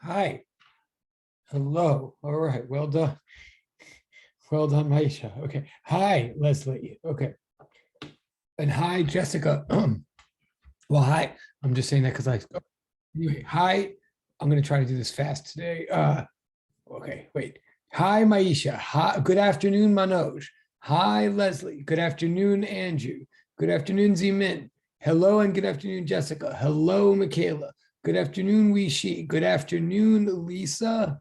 Hi. Hello. All right. Well done. Well done, Maisha. Okay. Hi, Leslie. Okay. And hi, Jessica. Well, hi. I'm just saying that because anyway, hi. I'm going to try to do this fast today. Okay, wait. Hi, Maisha. Hi. Good afternoon, Manoj. Hi, Leslie. Good afternoon, Andrew. Good afternoon, Zimin. Hello and good afternoon, Jessica. Hello, Michaela. Good afternoon, Wishi. Good afternoon, Lisa.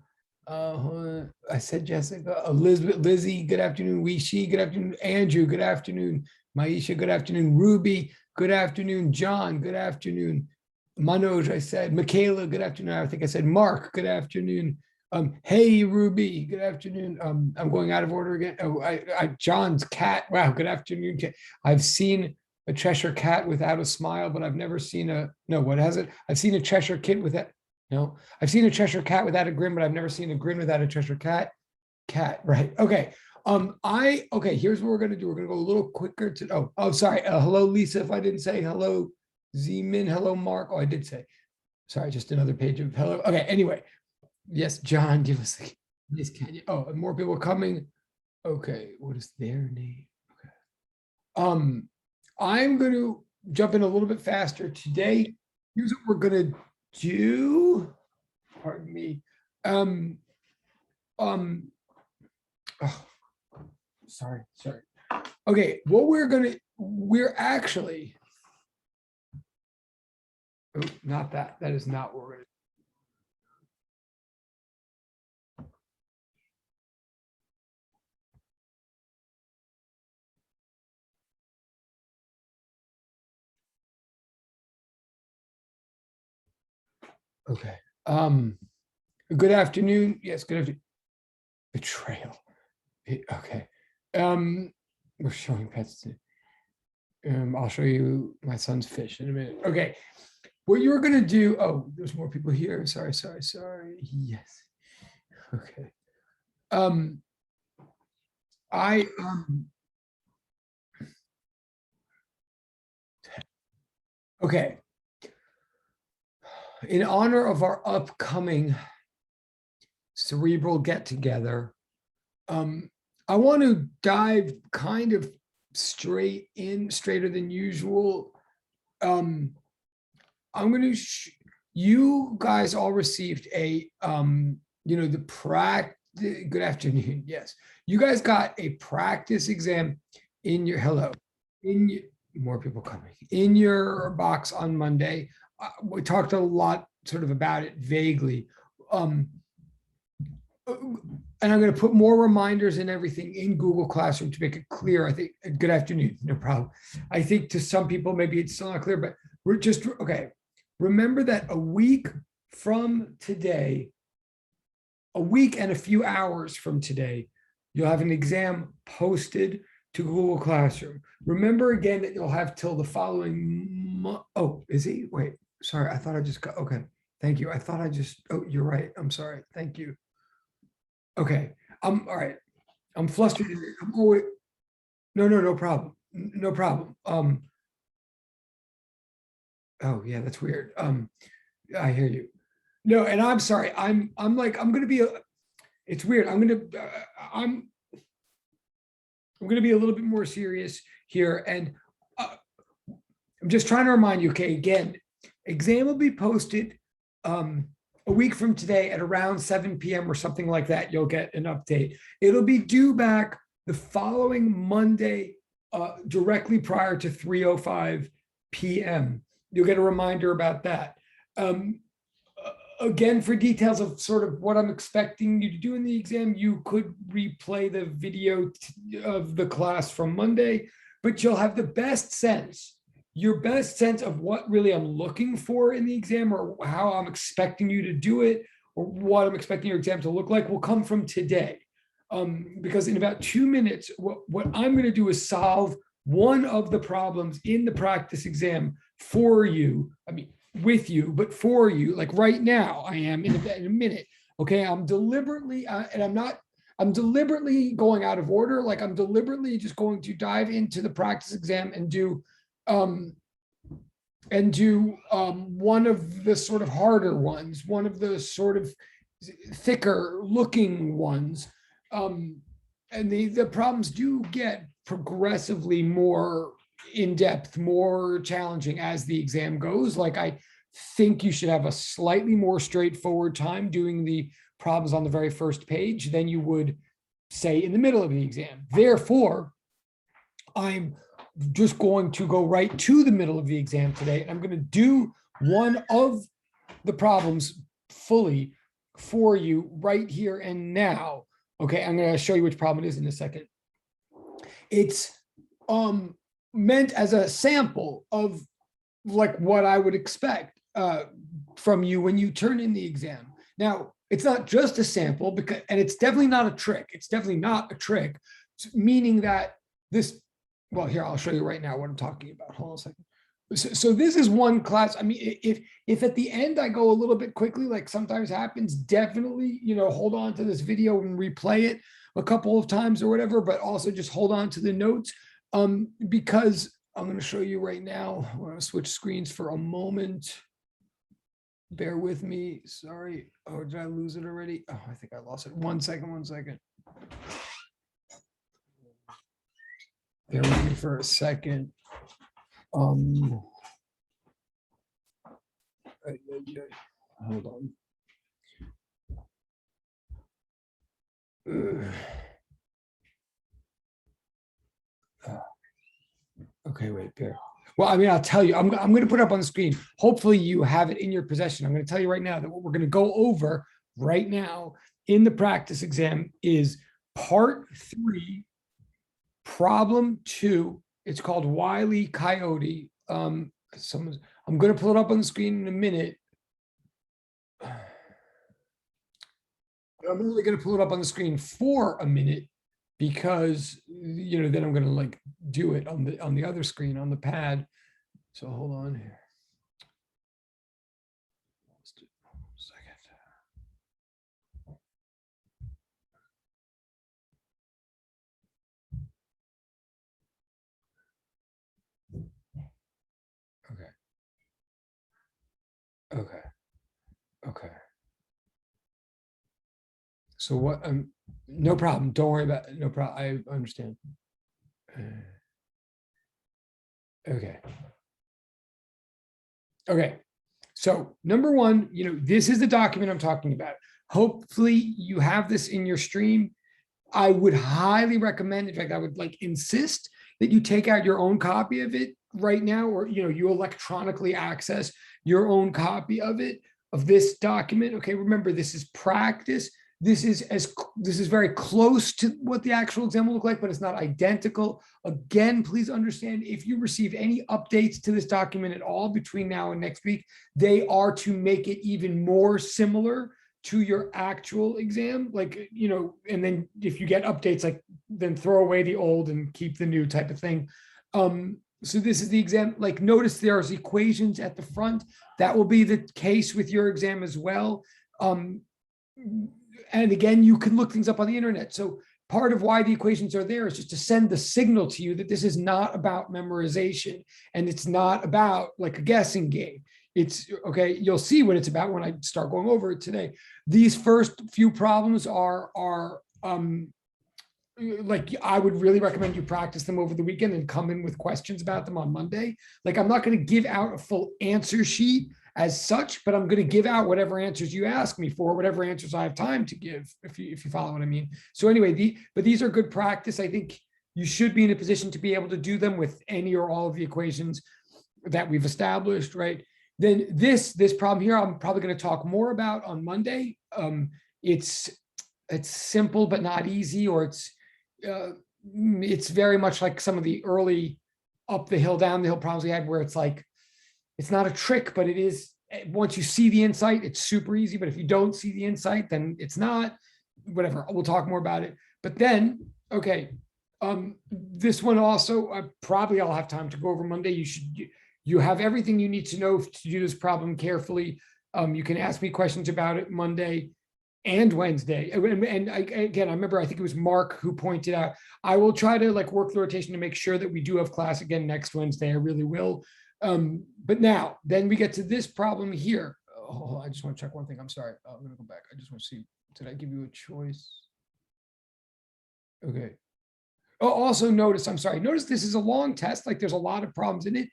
I said Jessica. Elizabeth, Lizzie. Good afternoon, Wishi. Good afternoon, Andrew. Good afternoon, Maisha. Good afternoon, Ruby. Good afternoon, John. Good afternoon, Manoj. I said Michaela. Good afternoon. I think I said Mark. Good afternoon. Hey, Ruby, good afternoon. I'm going out of order again. Oh, John's cat. Wow, good afternoon. Cat. I've seen a Cheshire cat without a smile, but I've never seen no, what has it? I've seen a Cheshire kid without, no, I've seen a Cheshire cat without a grin, but I've never seen a grin without a Cheshire cat. Cat, right. Okay. Okay, here's what we're gonna do. We're gonna go a little quicker to, sorry. Hello, Lisa, if I didn't say hello, Zeman, hello, Mark. Oh, I did say, sorry, just another page of hello. Okay, anyway. Yes, John, give us a nice canyon. Oh, and more people are coming. Okay, what is their name? Okay. I'm going to jump in a little bit faster today. Here's what we're going to do. Pardon me. Oh, sorry. Okay, what we're actually, oh, not that. That is not what we're going to. Okay. Good afternoon. Yes, good afternoon. Betrayal. Okay. We're showing pets. I'll show you my son's fish in a minute. Okay. What you're gonna do, oh, there's more people here. Sorry. Yes. Okay. Okay. In honor of our upcoming cerebral get together, I want to dive kind of straighter than usual. I'm going to, you guys all received a, the practice, good afternoon. Yes. You guys got a practice exam in your, hello, in your, more people coming, in your box on Monday. We talked a lot sort of about it vaguely. And I'm going to put more reminders and everything in Google Classroom to make it clear. I think, good afternoon, no problem. I think to some people, maybe it's still not clear, but we're just, okay. Remember that a week from today, a week and a few hours from today, you'll have an exam posted to Google Classroom. Remember again that you'll have till the following month. Oh, is he? Wait, sorry. I thought I just got, okay. Thank you. I thought I just, oh, you're right. I'm sorry. Thank you. Okay. All right. I'm flustered. I'm always, no problem. No problem. Oh yeah, that's weird. I hear you. No, and I'm sorry. I'm going to be it's weird. I'm going to be a little bit more serious here. And I'm just trying to remind you, okay, again, exam will be posted a week from today at around 7 p.m. or something like that. You'll get an update. It'll be due back the following Monday, directly prior to 3:05 p.m. You'll get a reminder about that. Again, for details of sort of what I'm expecting you to do in the exam, you could replay the video of the class from Monday, but you'll have the best sense, your best sense of what really I'm looking for in the exam, or how I'm expecting you to do it, or what I'm expecting your exam to look like, will come from today. Because in about 2 minutes, what I'm going to do is solve one of the problems in the practice exam for you. I mean, with you, but for you, like right now, I am in a minute. Okay, I'm deliberately, and I'm deliberately going out of order. Like I'm deliberately just going to dive into the practice exam and do and do one of the sort of harder ones, one of the sort of thicker looking ones. And the problems do get progressively more in-depth, more challenging as the exam goes. Like I think you should have a slightly more straightforward time doing the problems on the very first page than you would say in the middle of the exam. Therefore, I'm just going to go right to the middle of the exam today. I'm going to do one of the problems fully for you right here and now. Okay, I'm going to show you which problem it is in a second. It's meant as a sample of like what I would expect from you when you turn in the exam. Now, it's not just a sample, because, and it's definitely not a trick. It's definitely not a trick, meaning that this, well, here, I'll show you right now what I'm talking about. Hold on a second. So this is one class. I mean, if at the end I go a little bit quickly, like sometimes happens, definitely, hold on to this video and replay it a couple of times or whatever, but also just hold on to the notes because I'm going to show you right now. I'm going to switch screens for a moment. Bear with me. Sorry. Oh, did I lose it already? Oh, I think I lost it. 1 second, 1 second. Bear with me for a second. Hold on. Okay, wait, there. Well, I mean, I'll tell you, I'm going to put up on the screen. Hopefully you have it in your possession. I'm going to tell you right now that what we're going to go over right now in the practice exam is part 3, problem 2. It's called Wile E. Coyote. I'm going to pull it up on the screen in a minute. I'm only going to pull it up on the screen for a minute because then I'm going to like do it on the other screen on the pad. So hold on here. Okay. So what? No problem. Don't worry about it. No problem. I understand. Okay. So number one, this is the document I'm talking about. Hopefully you have this in your stream. I would highly recommend, in fact, I would insist that you take out your own copy of it right now, or you electronically access your own copy of this document. Okay, remember, this is practice. This is very close to what the actual exam will look like, but it's not identical. Again, please understand, if you receive any updates to this document at all between now and next week, they are to make it even more similar to your actual exam, and then if you get updates, then throw away the old and keep the new type of thing. So this is the exam. Notice there's equations at the front. That will be the case with your exam as well. And again, you can look things up on the internet. So part of why the equations are there is just to send the signal to you that this is not about memorization and it's not about a guessing game. It's okay. You'll see what it's about when I start going over it today. These first few problems are I would really recommend you practice them over the weekend and come in with questions about them on Monday. I'm not going to give out a full answer sheet as such, but I'm going to give out whatever answers you ask me for, whatever answers I have time to give, if you follow what I mean. So anyway, but these are good practice. I think you should be in a position to be able to do them with any or all of the equations that we've established, right? Then this problem here, I'm probably going to talk more about on Monday. It's simple but not easy, or it's very much like some of the early up the hill, down the hill problems we had, where it's it's not a trick, but it is. Once you see the insight, it's super easy. But if you don't see the insight, then it's not. Whatever. We'll talk more about it. But then, okay, this one also, I'll have time to go over Monday. You have everything you need to know to do this problem carefully. You can ask me questions about it Monday and Wednesday. And again, I remember, I think it was Mark who pointed out, I will try to work the rotation to make sure that we do have class again next Wednesday. I really will. But now, then we get to this problem here. Oh, I just want to check one thing. I'm sorry. I'm going to go back. I just want to see, did I give you a choice? Okay. Oh, also notice, I'm sorry, notice this is a long test. Like there's a lot of problems in it.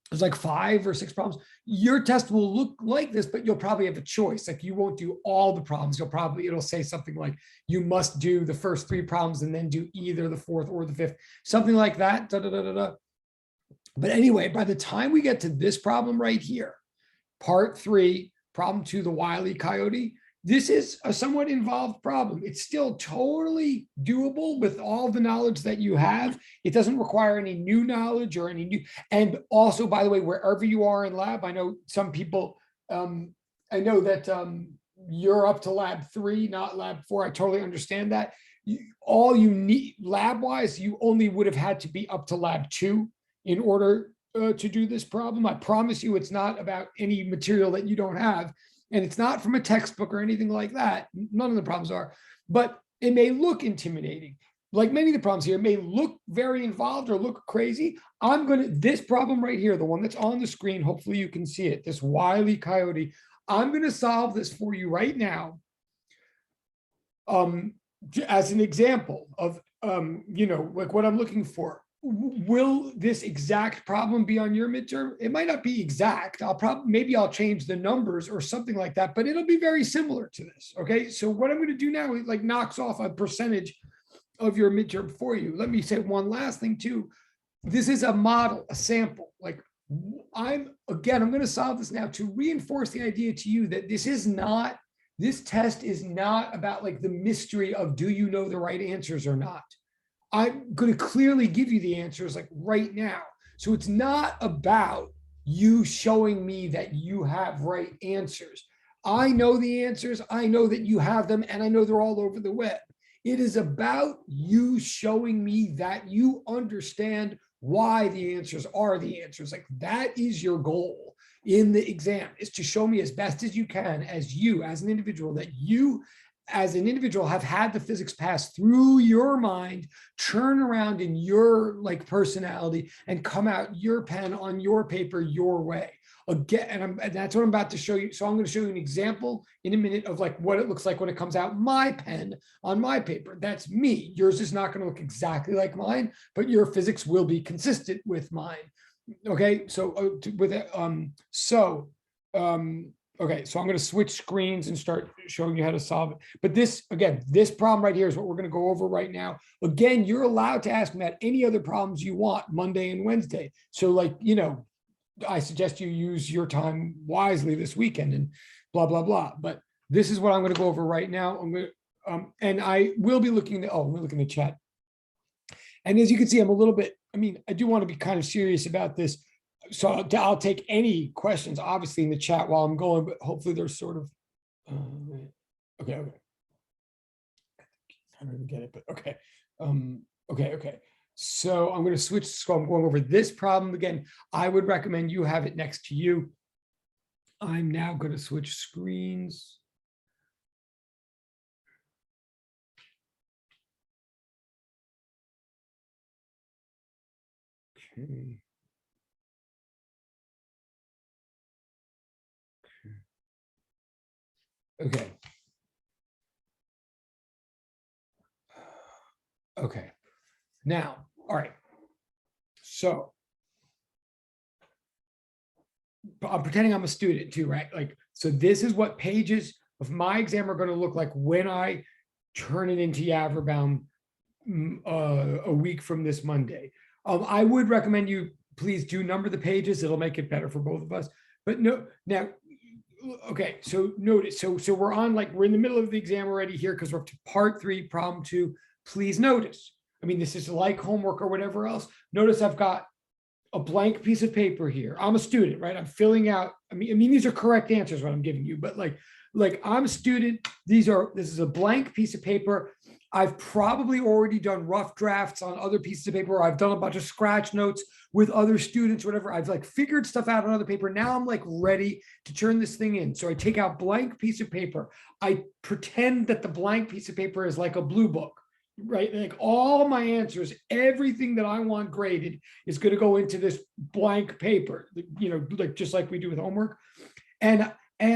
There's like 5 or 6 problems. Your test will look like this, but you'll probably have a choice. Like you won't do all the problems. It'll say something like you must do the first 3 problems and then do either the 4th or the 5th, something like that. Da, da, da, da, da. But anyway, by the time we get to this problem right here, part 3, problem 2, the Wile E. Coyote, this is a somewhat involved problem. It's still totally doable with all the knowledge that you have. It doesn't require any new knowledge or any new, and also, by the way, wherever you are in lab, I know some people, I know that you're up to lab 3, not lab 4. I totally understand that. All you need lab-wise, you only would have had to be up to lab 2 in order to do this problem. I promise you it's not about any material that you don't have. And it's not from a textbook or anything like that. None of the problems are, but it may look intimidating. Like many of the problems here, it may look very involved or look crazy. This problem right here, the one that's on the screen, hopefully you can see it, this Wile E. Coyote, I'm going to solve this for you right now as an example of, like what I'm looking for. Will this exact problem be on your midterm? It might not be exact. Maybe I'll change the numbers or something like that, but it'll be very similar to this. Okay. So what I'm going to do now is like knocks off a percentage of your midterm for you. Let me say one last thing too. This is a model, a sample. Like I'm going to solve this now to reinforce the idea to you that this test is not about like the mystery of do you know the right answers or not. I'm going to clearly give you the answers like right now. So it's not about you showing me that you have right answers. I know the answers. I know that you have them, and I know they're all over the web. It is about you showing me that you understand why the answers are the answers. Like that is your goal in the exam, is to show me as best as you can, as you, as an individual, that you as an individual have had the physics pass through your mind, turn around in your like personality and come out your pen on your paper your way. Again, and that's what I'm about to show you. So I'm going to show you an example in a minute of like what it looks like when it comes out my pen on my paper. That's me. Yours is not going to look exactly like mine, but your physics will be consistent with mine. Okay, so okay, so I'm going to switch screens and start showing you how to solve it. But this, again, this problem right here is what we're going to go over right now. Again, you're allowed to ask me about any other problems you want Monday and Wednesday. So like, I suggest you use your time wisely this weekend and blah, blah, blah. But this is what I'm going to go over right now. I'm going to, and I will be looking at, we're looking at chat. And as you can see, I'm a little bit, I do want to be kind of serious about this. So I'll take any questions, obviously, in the chat while I'm going, but hopefully there's sort of, okay. I don't even get it, but okay. Okay. So I'm going to switch, so I'm going over this problem again. I would recommend you have it next to you. I'm now going to switch screens. Okay. Okay. Okay. Now, all right. So I'm pretending I'm a student too, right? Like, so this is what pages of my exam are going to look like when I turn it into Yaverbaum a week from this Monday. I would recommend you please do number the pages. It'll make it better for both of us. But no, now, okay, so notice, so we're in the middle of the exam already here because we're up to part 3, problem 2. Please notice, this is like homework or whatever else. Notice I've got a blank piece of paper here. I'm a student, right? I'm filling out, these are correct answers what I'm giving you, but like I'm a student. This is a blank piece of paper. I've probably already done rough drafts on other pieces of paper. Or I've done a bunch of scratch notes with other students, whatever. I've like figured stuff out on other paper. Now I'm like ready to turn this thing in. So I take out blank piece of paper. I pretend that the blank piece of paper is like a blue book. right? Like all my answers, everything that I want graded is going to go into this blank paper, like just like we do with homework. And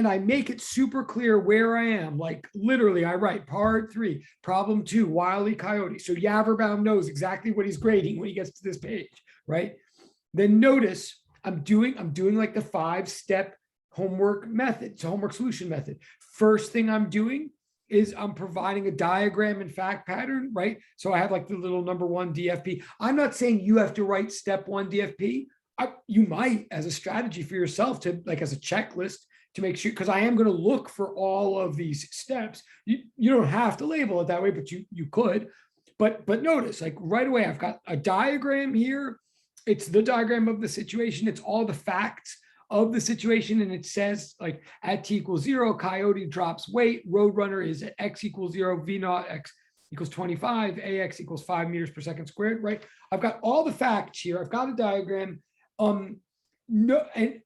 I make it super clear where I am. Like literally, I write part 3, problem 2, Wile E. Coyote. So Yaverbaum knows exactly what he's grading when he gets to this page, right? Then notice I'm doing like the 5-step homework method, so homework solution method. First thing I'm doing is I'm providing a diagram and fact pattern, right? So I have like the little number 1 DFP. I'm not saying you have to write step 1 DFP. You might, as a strategy for yourself, to like as a checklist, to make sure, because I am going to look for all of these steps. You don't have to label it that way, but you could. But notice, like right away, I've got a diagram here. It's the diagram of the situation. It's all the facts of the situation. And it says like at t equals 0, Coyote drops weight. Roadrunner is at x equals 0, v naught x equals 25, ax equals 5 meters per second squared, right? I've got all the facts here. I've got a diagram. No, and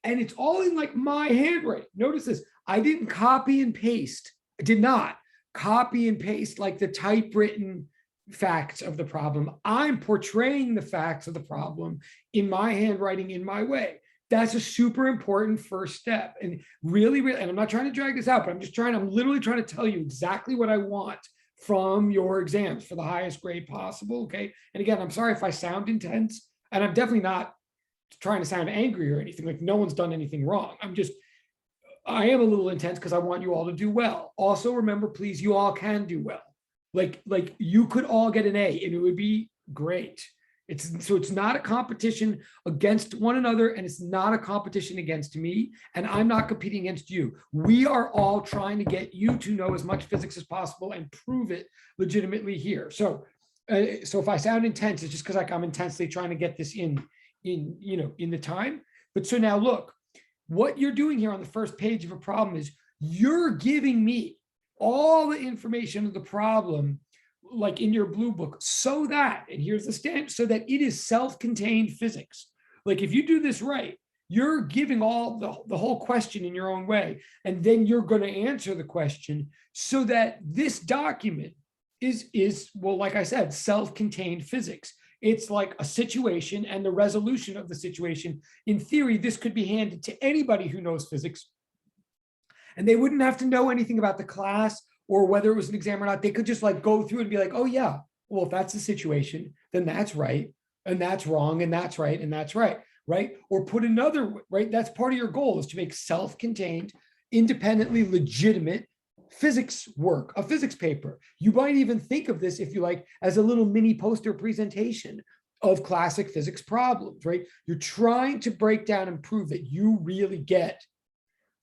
it's all in like my handwriting. Notice this. I didn't copy and paste. I did not copy and paste like the typewritten facts of the problem. I'm portraying the facts of the problem in my handwriting, in my way. That's a super important first step. And really, and I'm not trying to drag this out, but I'm literally trying to tell you exactly what I want from your exams for the highest grade possible. Okay. And again, I'm sorry if I sound intense, and I'm definitely not trying to sound angry or anything. Like no one's done anything wrong. I am a little intense because I want you all to do well. Also, remember, please, you all can do well. Like you could all get an A and it would be great. It's not a competition against one another, and it's not a competition against me, and I'm not competing against you. We are all trying to get you to know as much physics as possible and prove it legitimately here. So if I sound intense, it's just because like I'm intensely trying to get this in the time. But so now look, what you're doing here on the first page of a problem is you're giving me all the information of the problem, like in your blue book, so that, and here's the standard, so that it is self-contained physics. Like if you do this right, you're giving all the whole question in your own way, and then you're going to answer the question so that this document is well, like I said, self-contained physics. It's like a situation and the resolution of the situation. In theory, this could be handed to anybody who knows physics, and they wouldn't have to know anything about the class or whether it was an exam or not. They could just like go through and be like, oh yeah, well, if that's the situation, then that's right, and that's wrong, and that's right, and that's right, right? Or put another, right? That's part of your goal, is to make self-contained, independently legitimate physics work, a physics paper. You might even think of this, if you like, as a little mini poster presentation of classic physics problems, right? You're trying to break down and prove that you really get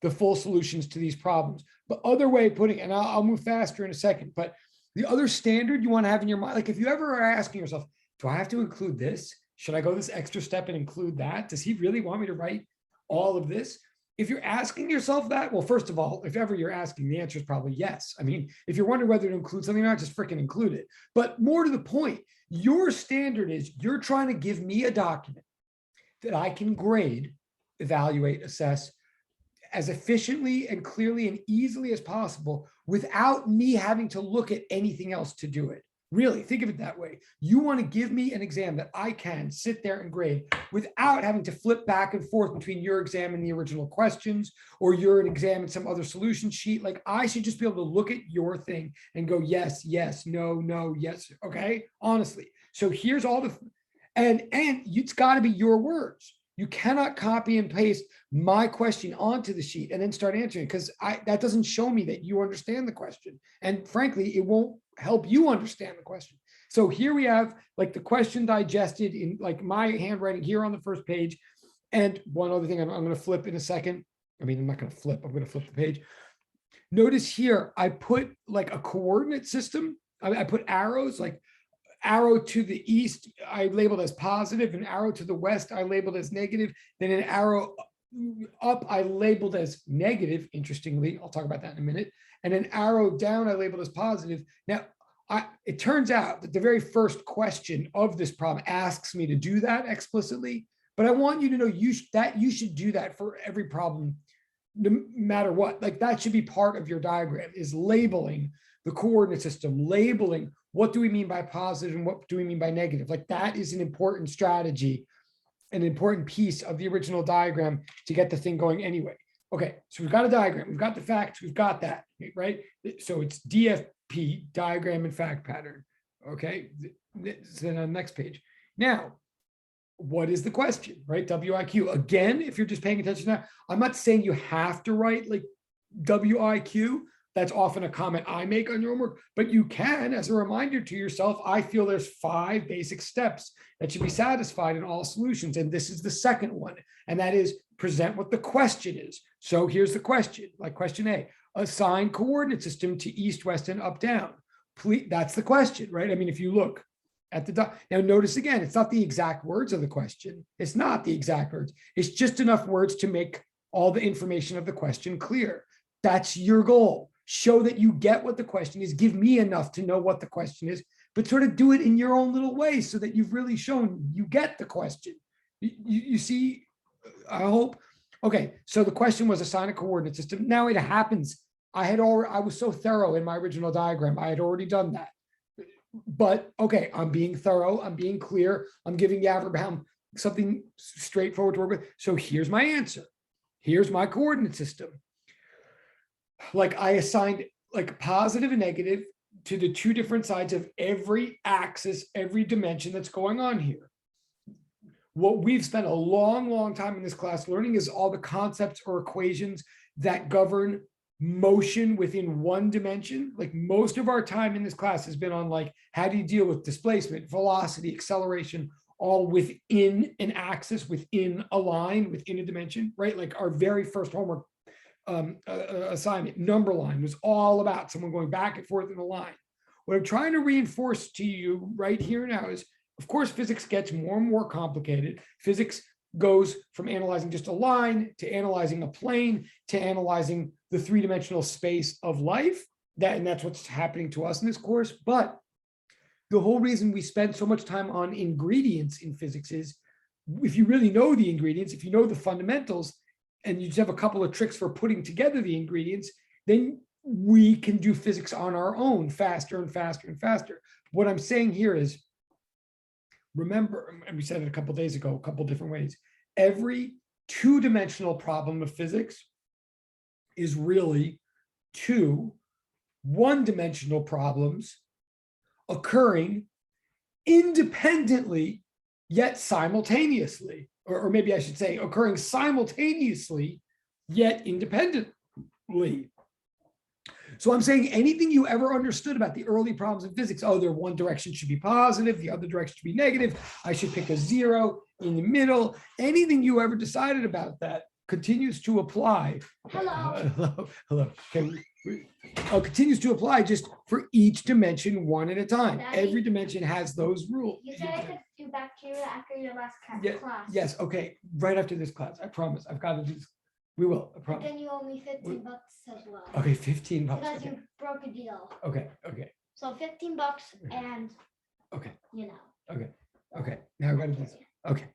the full solutions to these problems. But other way of putting it, and I'll move faster in a second, but the other standard you want to have in your mind, like if you ever are asking yourself, do I have to include this? Should I go this extra step and include that? Does he really want me to write all of this? If you're asking yourself that, well, first of all, if ever you're asking, the answer is probably yes. I mean, if you're wondering whether to include something or not, just freaking include it. But more to the point, your standard is you're trying to give me a document that I can grade, evaluate, assess as efficiently and clearly and easily as possible without me having to look at anything else to do it. Really, think of it that way. You want to give me an exam that I can sit there and grade without having to flip back and forth between your exam and the original questions, or your exam and some other solution sheet. Like I should just be able to look at your thing and go, yes, yes, no, no, yes. Okay, honestly. So here's all the, and it's got to be your words. You cannot copy and paste my question onto the sheet and then start answering, because that doesn't show me that you understand the question. And frankly, it won't help you understand the question. So here we have like the question digested in like my handwriting here on the first page. And one other thing I'm going to flip in a second. I mean, I'm not going to flip. I'm going to flip the page. Notice here, I put like a coordinate system. I put arrows, like arrow to the east, I labeled as positive, an arrow to the west, I labeled as negative, then an arrow up, I labeled as negative, interestingly, I'll talk about that in a minute, and an arrow down, I labeled as positive. Now, it turns out that the very first question of this problem asks me to do that explicitly, but I want you to know you should do that for every problem, no matter what. Like that should be part of your diagram, is labeling the coordinate system, labeling what do we mean by positive and what do we mean by negative. Like that is an important strategy, an important piece of the original diagram to get the thing going anyway. Okay, so we've got a diagram, we've got the facts, we've got that, right? So it's DFP, diagram and fact pattern. Okay, so then on the next page. Now, what is the question, right? WIQ. Again, if you're just paying attention to that, I'm not saying you have to write like WIQ. That's often a comment I make on your homework, but you can, as a reminder to yourself, I feel there's 5 basic steps that should be satisfied in all solutions. And this is the second one. And that is present what the question is. So here's the question, like question A, assign coordinate system to east, west, and up, down. Please, that's the question, right? I mean, if you look at the, now notice again, it's not the exact words of the question. It's not the exact words. It's just enough words to make all the information of the question clear. That's your goal. Show that you get what the question is. Give me enough to know what the question is, but sort of do it in your own little way so that you've really shown you get the question. You see, I hope. Okay, so the question was assign a coordinate system. Now it happens. I was so thorough in my original diagram. I had already done that. But okay, I'm being thorough. I'm being clear. I'm giving Yaverbaum something straightforward to work with. So here's my answer. Here's my coordinate system. Like I assigned like positive and negative to the 2 different sides of every axis, every dimension that's going on here. What we've spent a long, long time in this class learning is all the concepts or equations that govern motion within one dimension. Like most of our time in this class has been on like, how do you deal with displacement, velocity, acceleration, all within an axis, within a line, within a dimension, right? Like our very first homework assignment, number line, was all about someone going back and forth in a line. What I'm trying to reinforce to you right here now is, of course, physics gets more and more complicated. Physics goes from analyzing just a line to analyzing a plane to analyzing the 3-dimensional space of life. And that's what's happening to us in this course. But the whole reason we spend so much time on ingredients in physics is if you really know the ingredients, if you know the fundamentals, and you just have a couple of tricks for putting together the ingredients, then we can do physics on our own faster and faster and faster. What I'm saying here is, remember, and we said it a couple of days ago, a couple of different ways, every 2-dimensional problem of physics is really 2 1-dimensional problems occurring independently, yet simultaneously. Or maybe I should say occurring simultaneously, yet independently. So I'm saying anything you ever understood about the early problems of physics, oh, their one direction should be positive, the other direction should be negative, I should pick a 0 in the middle, anything you ever decided about that continues to apply. Hello. Hello. Continues to apply just for each dimension one at a time. Daddy, every dimension has those rules. You said I could do bacteria after your last class. Yes. Okay. Right after this class. I promise. I've got to do this. We will. I promise. But then you owe me $15 as well. Okay, $15. Because okay. You broke a deal. Okay. So $15 and okay. You know. Okay. Now I've got to do this. Okay.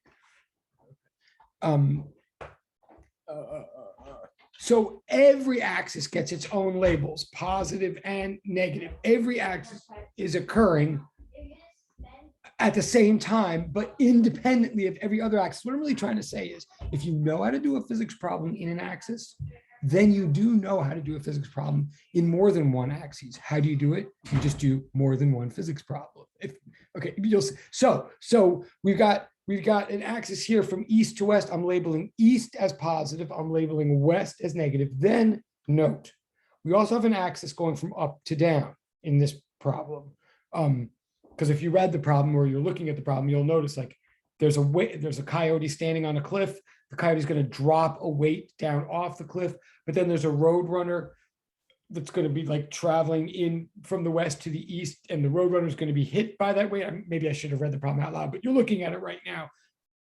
So every axis gets its own labels, positive and negative. Every axis is occurring at the same time, but independently of every other axis. What I'm really trying to say is, if you know how to do a physics problem in an axis, then you do know how to do a physics problem in more than one axis. How do you do it? You just do more than one physics problem. Okay, so we've got an axis here from east to west. I'm labeling east as positive. I'm labeling west as negative. Then note, we also have an axis going from up to down in this problem. Because if you read the problem or you're looking at the problem, you'll notice like there's a coyote standing on a cliff. The coyote is going to drop a weight down off the cliff, but then there's a road runner that's going to be like traveling in from the west to the east, and the road runner is going to be hit by that weight. Maybe I should have read the problem out loud, but you're looking at it right now,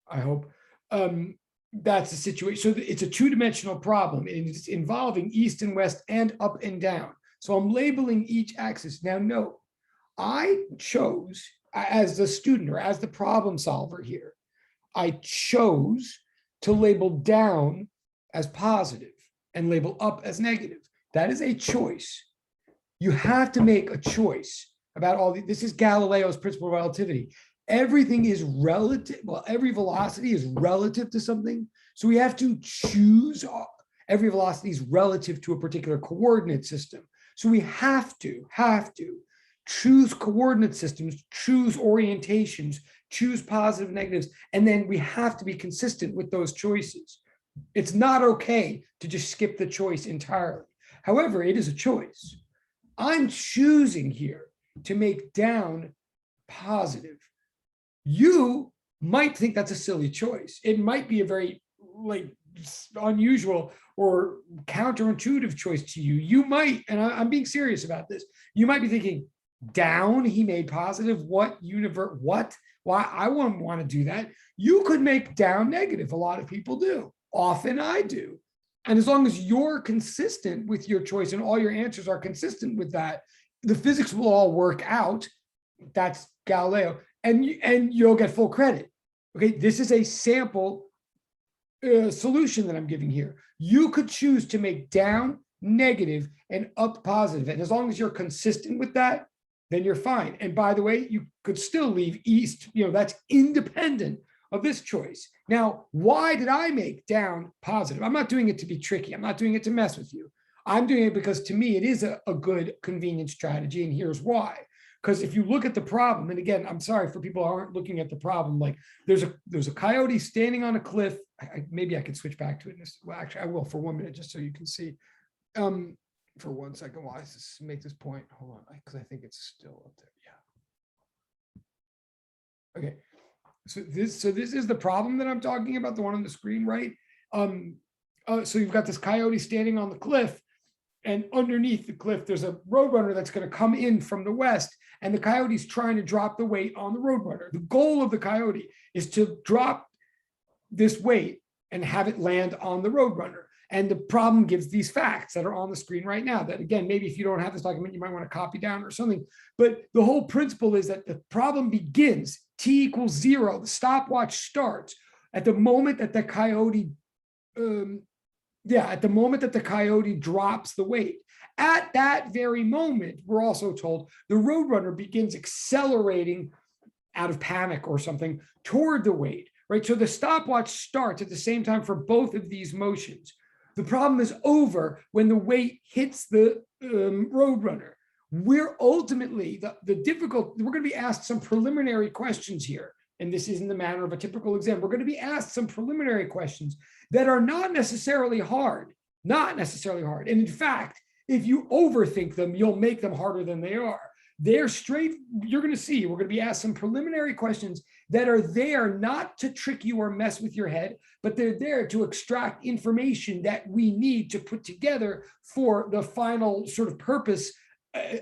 I hope. That's the situation. So it's a 2-dimensional problem, and it's involving east and west and up and down. So I'm labeling each axis. Now note, I chose, as the student or as the problem solver here, I chose to label down as positive and label up as negative. That is a choice. You have to make a choice about all this is Galileo's principle of relativity. Everything is relative. Well, every velocity is relative to something. So we have to choose. Every velocity is relative to a particular coordinate system. So we have to choose coordinate systems, choose orientations, choose positive, negatives, and then we have to be consistent with those choices. It's not okay to just skip the choice entirely. However, it is a choice. I'm choosing here to make down positive. You might think that's a silly choice. It might be a very unusual or counterintuitive choice to you. You might, and I'm being serious about this, you might be thinking, down, he made positive, what universe, what? Why? I wouldn't want to do that. You could make down negative. A lot of people do. Often I do. And as long as you're consistent with your choice and all your answers are consistent with that, the physics will all work out. That's Galileo. And you'll get full credit. Okay, this is a sample solution that I'm giving here. You could choose to make down negative and up positive. And as long as you're consistent with that, then you're fine. And by the way, you could still leave east, that's independent of this choice. Now, why did I make down positive? I'm not doing it to be tricky. I'm not doing it to mess with you. I'm doing it because to me, it is a good convenient strategy. And here's why. Because if you look at the problem, and again, I'm sorry for people who aren't looking at the problem, like there's a coyote standing on a cliff. Maybe I could switch back to it. Well, actually, I will for 1 minute, just so you can see. For 1 second, while I make this point, hold on, because I think it's still up there. Yeah. Okay. So this is the problem that I'm talking about, the one on the screen, right? So you've got this coyote standing on the cliff, and underneath the cliff, there's a roadrunner that's going to come in from the west, and the coyote's trying to drop the weight on the roadrunner. The goal of the coyote is to drop this weight and have it land on the roadrunner. And the problem gives these facts that are on the screen right now that, again, maybe if you don't have this document, you might want to copy down or something. But the whole principle is that the problem begins, t equals 0, the stopwatch starts at the moment that the coyote, at the moment that the coyote drops the weight. At that very moment, we're also told the roadrunner begins accelerating out of panic or something toward the weight, right? So the stopwatch starts at the same time for both of these motions. The problem is over when the weight hits the roadrunner. We're ultimately, we're going to be asked some preliminary questions here. And this is in the manner of a typical exam. We're going to be asked some preliminary questions that are not necessarily hard. And in fact, if you overthink them, you'll make them harder than they are. They're straight, you're going to see, we're going to be asked some preliminary questions that are there not to trick you or mess with your head, but they're there to extract information that we need to put together for the final sort of purpose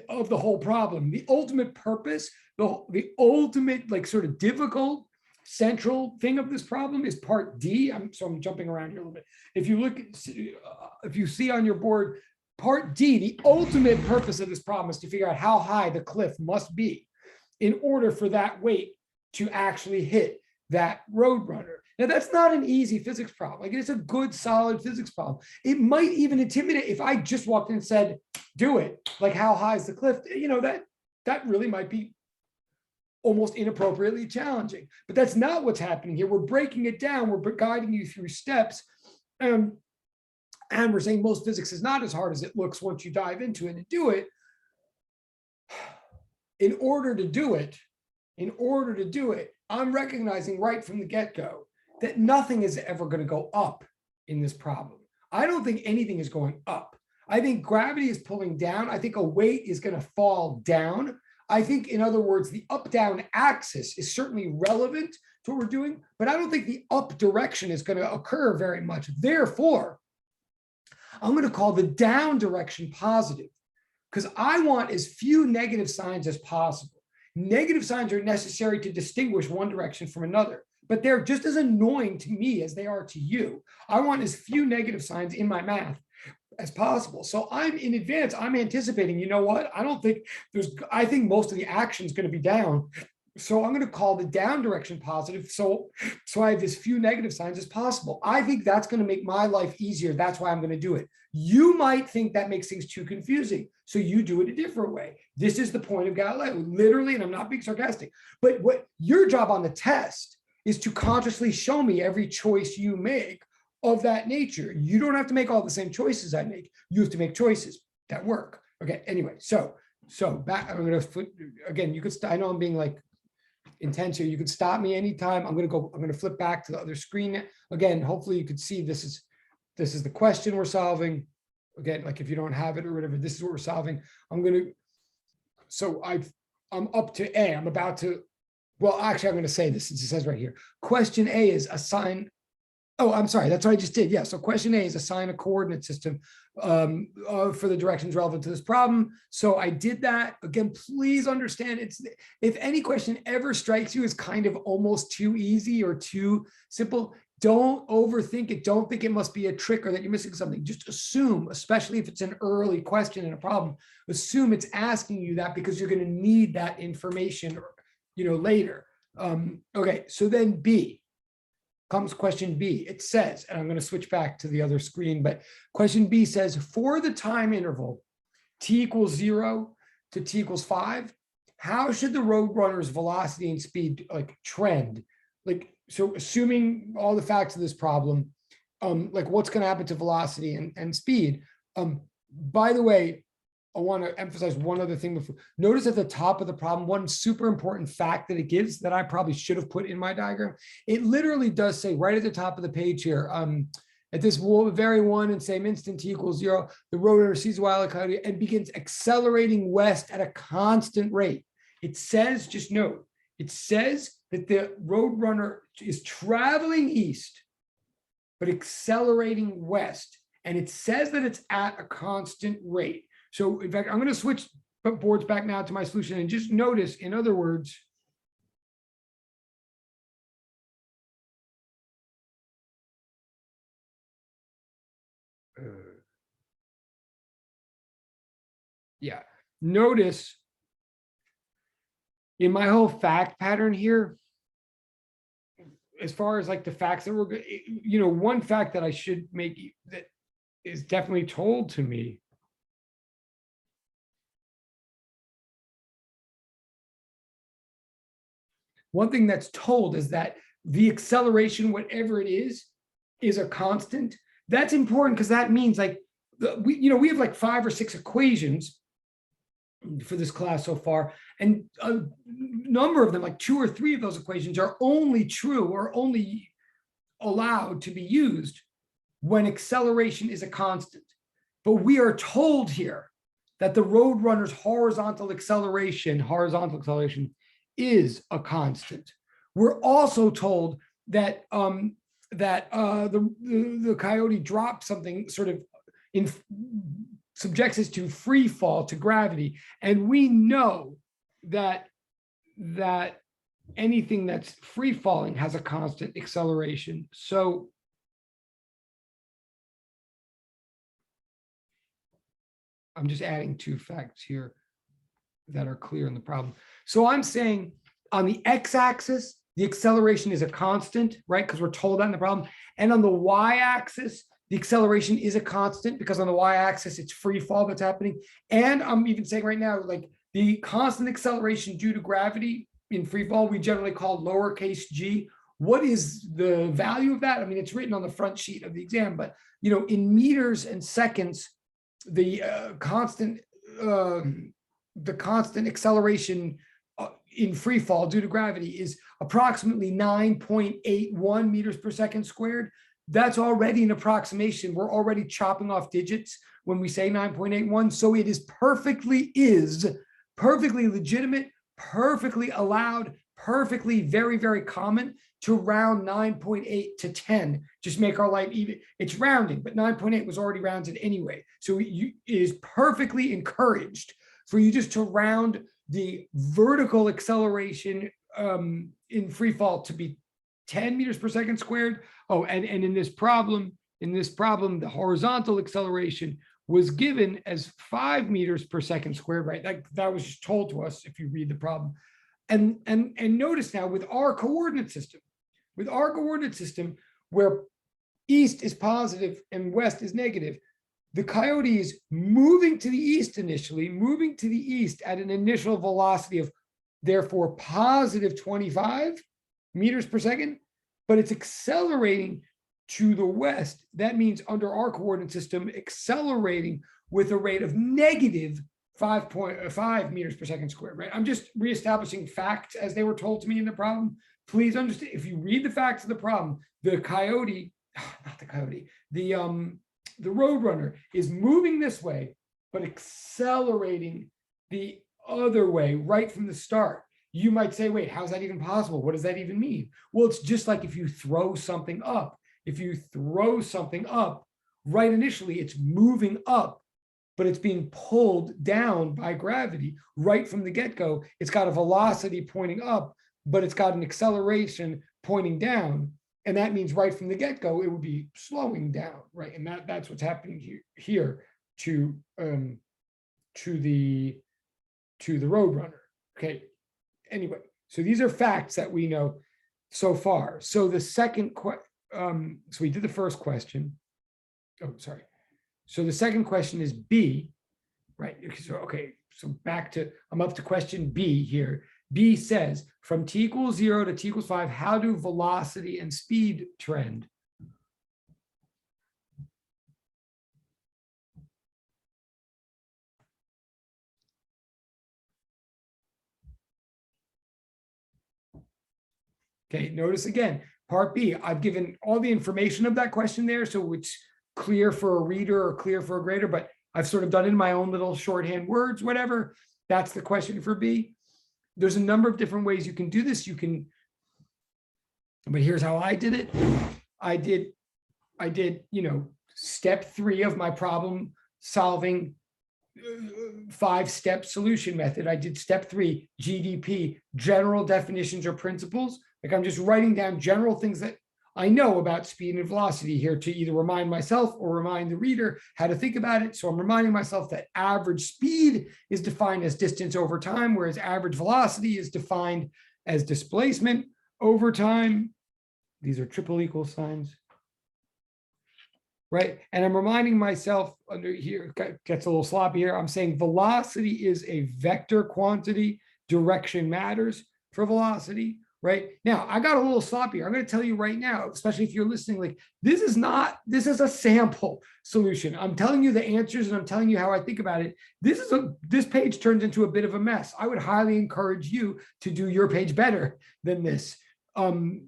of the whole problem. The ultimate purpose, the ultimate sort of difficult central thing of this problem is part D. So I'm jumping around here a little bit. If you look, if you see on your board, part D, the ultimate purpose of this problem is to figure out how high the cliff must be in order for that weight to actually hit that roadrunner. Now, that's not an easy physics problem. It's a good, solid physics problem. It might even intimidate if I just walked in and said, do it, how high is the cliff? That really might be almost inappropriately challenging. But that's not what's happening here. We're breaking it down. We're guiding you through steps. And we're saying most physics is not as hard as it looks once you dive into it and do it. In order to do it, I'm recognizing right from the get-go that nothing is ever going to go up in this problem. I don't think anything is going up. I think gravity is pulling down. I think a weight is going to fall down. I think, in other words, the up-down axis is certainly relevant to what we're doing, but I don't think the up direction is going to occur very much. Therefore, I'm going to call the down direction positive because I want as few negative signs as possible. Negative signs are necessary to distinguish one direction from another, but they're just as annoying to me as they are to you. I want as few negative signs in my math as possible. So I'm in advance, I'm anticipating, you know what? I think most of the action is going to be down. So I'm going to call the down direction positive. So I have as few negative signs as possible. I think that's going to make my life easier. That's why I'm going to do it. You might think that makes things too confusing. So you do it a different way. This is the point of Galileo, literally, and I'm not being sarcastic, but what your job on the test is to consciously show me every choice you make of that nature. You don't have to make all the same choices I make. You have to make choices that work. Okay. Anyway, so back, I'm going to flip again. You could, I know I'm being like intense here. You could stop me anytime. I'm going to flip back to the other screen. Again, hopefully you could see this is the question we're solving. Again, like if you don't have it or whatever, this is what we're solving. So I'm up to A. I'm about to, well, actually, I'm going to say this since it says right here. Question A is assign. Oh, I'm sorry. That's what I just did. Yeah. So question A is assign a coordinate system for the directions relevant to this problem. So I did that. Again, please understand, if any question ever strikes you as kind of almost too easy or too simple, don't overthink it. Don't think it must be a trick or that you're missing something. Just assume, especially if it's an early question in a problem, assume it's asking you that because you're going to need that information, later. Okay. So then B. Comes question B. It says, and I'm going to switch back to the other screen, but question B says, for the time interval t equals 0 to t equals 5, how should the road runner's velocity and speed trend? So assuming all the facts of this problem, what's going to happen to velocity and speed? By the way, I want to emphasize one other thing before. Notice at the top of the problem, one super important fact that it gives that I probably should have put in my diagram. It literally does say right at the top of the page here, at this very one and same instant t equals 0, the road runner sees a Wile E. Coyote and begins accelerating west at a constant rate. It says, just note, it says that the road runner is traveling east, but accelerating west. And it says that it's at a constant rate. So in fact, I'm going to switch boards back now to my solution and just notice, in other words, notice in my whole fact pattern here, as far as the facts that we're, one fact that I should make that is definitely told to me. One thing that's told is that the acceleration, whatever it is a constant. That's important because that means we have 5 or 6 equations for this class so far, and a number of them, 2 or 3 of those equations, are only true or only allowed to be used when acceleration is a constant. But we are told here that the road runner's horizontal acceleration is a constant. We're also told that the coyote dropped something sort of subjects us to free fall, to gravity, and we know that anything that's free falling has a constant acceleration. So I'm just adding 2 facts here that are clear in the problem. So I'm saying on the x-axis, the acceleration is a constant, right? Because we're told that in the problem. And on the y-axis, the acceleration is a constant because on the y-axis, it's free fall that's happening. And I'm even saying right now, the constant acceleration due to gravity in free fall, we generally call lowercase g. What is the value of that? I mean, it's written on the front sheet of the exam, but in meters and seconds, the constant acceleration in free fall due to gravity is approximately 9.81 meters per second squared. That's already an approximation. We're already chopping off digits when we say 9.81. So it is perfectly legitimate, perfectly allowed, perfectly very, very common to round 9.8 to 10. Just make our life even. It's rounding, but 9.8 was already rounded anyway. So it is perfectly encouraged for you just to round the vertical acceleration in free fall to be 10 meters per second squared. Oh, and in this problem, the horizontal acceleration was given as 5 meters per second squared, right? That was just told to us if you read the problem. And notice now with our coordinate system, where east is positive and west is negative, the coyote is moving to the east initially, moving to the east at an initial velocity of therefore positive 25 meters per second, but it's accelerating to the west. That means under our coordinate system, accelerating with a rate of negative 5.5 meters per second squared, right? I'm just reestablishing facts as they were told to me in the problem. Please understand, if you read the facts of the problem, the coyote, not the coyote, the roadrunner is moving this way, but accelerating the other way right from the start. You might say, wait, how's that even possible? What does that even mean? Well, it's just like if you throw something up. If you throw something up, right initially, it's moving up, but it's being pulled down by gravity right from the get-go. It's got a velocity pointing up, but it's got an acceleration pointing down. And that means right from the get-go, it would be slowing down, right? And that's what's happening here to the roadrunner. Okay. Anyway, so these are facts that we know so far. So the second so we did the first question. Oh, sorry. So the second question is B, right? So, okay, so back to, I'm up to question B here. B says, from t equals 0 to t equals 5, how do velocity and speed trend? Okay, notice again, part B, I've given all the information of that question there, so it's clear for a reader or clear for a grader, but I've sort of done it in my own little shorthand words, whatever. That's the question for B. There's a number of different ways you can do this. You can, but here's how I did it. I did, step 3 of my problem solving 5-step solution method. I did step 3, GDP, general definitions or principles. Like I'm just writing down general things that I know about speed and velocity here to either remind myself or remind the reader how to think about it. So I'm reminding myself that average speed is defined as distance over time, whereas average velocity is defined as displacement over time. These are triple equal signs, right? And I'm reminding myself under here, gets a little sloppy here. I'm saying velocity is a vector quantity, direction matters for velocity. Right now, I got a little sloppy. I'm going to tell you right now, especially if you're listening, like this is a sample solution. I'm telling you the answers and I'm telling you how I think about it. This page turns into a bit of a mess. I would highly encourage you to do your page better than this.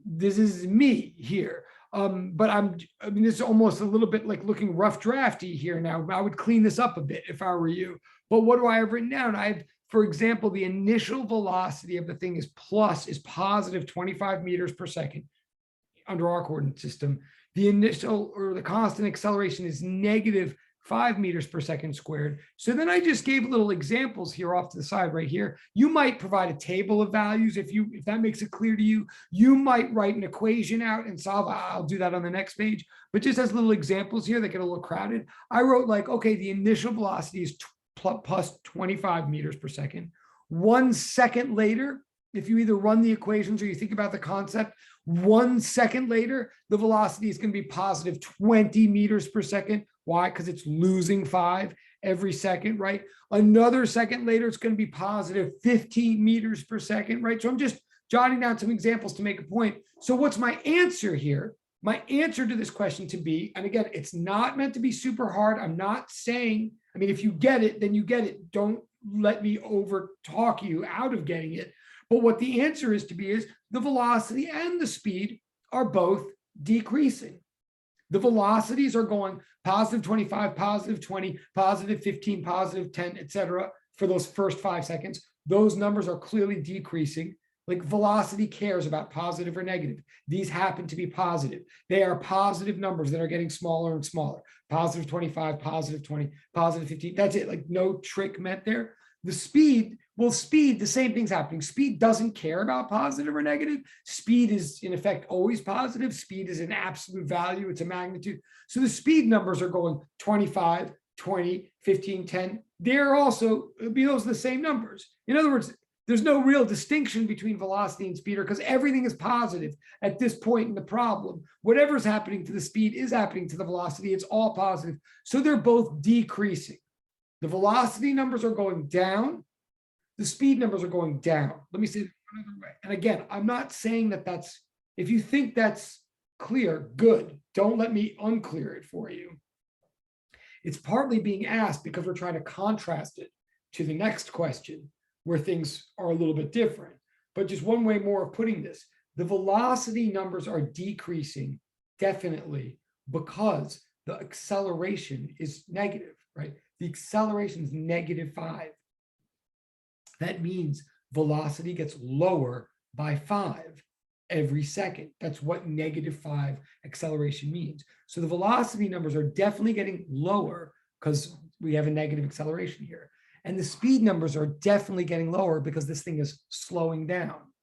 This is me here. But this is almost a little bit like looking rough drafty here now. I would clean this up a bit if I were you. But what do I have written down? For example, the initial velocity of the thing is positive 25 meters per second under our coordinate system. The initial or the constant acceleration is negative 5 meters per second squared. So then I just gave little examples here off to the side right here. You might provide a table of values if that makes it clear to you. You might write an equation out and solve. I'll do that on the next page. But just as little examples here that get a little crowded, I wrote like, okay, the initial velocity is plus 25 meters per second. 1 second later, if you either run the equations or you think about the concept, 1 second later, the velocity is going to be positive 20 meters per second. Why? Because it's losing 5 every second, right? Another second later, it's going to be positive 15 meters per second, right? So I'm just jotting down some examples to make a point. So what's my answer here? My answer to this question to be, and again, it's not meant to be super hard. I'm not saying, I mean, if you get it, then you get it. Don't let me over talk you out of getting it. But what the answer is to be is the velocity and the speed are both decreasing. The velocities are going positive 25, positive 20, positive 15, positive 10, etc. for those first 5 seconds. Those numbers are clearly decreasing. Like velocity cares about positive or negative. These happen to be positive. They are positive numbers that are getting smaller and smaller. Positive 25, positive 20, positive 15. That's it. Like no trick meant there. The speed, well, speed, the same thing's happening. Speed doesn't care about positive or negative. Speed is in effect always positive. Speed is an absolute value. It's a magnitude. So the speed numbers are going 25, 20, 15, 10. They're also, those are the same numbers. In other words, there's no real distinction between velocity and speed because everything is positive at this point in the problem. Whatever's happening to the speed is happening to the velocity. It's all positive. So they're both decreasing. The velocity numbers are going down. The speed numbers are going down. Let me say it another way. And again, I'm not saying that that's, if you think that's clear, good. Don't let me unclear it for you. It's partly being asked because we're trying to contrast it to the next question where things are a little bit different. But just one way more of putting this, the velocity numbers are decreasing definitely because the acceleration is negative, right? The acceleration is -5. That means velocity gets lower by 5 every second. That's what -5 acceleration means. So the velocity numbers are definitely getting lower because we have a negative acceleration here. And the speed numbers are definitely getting lower because this thing is slowing down,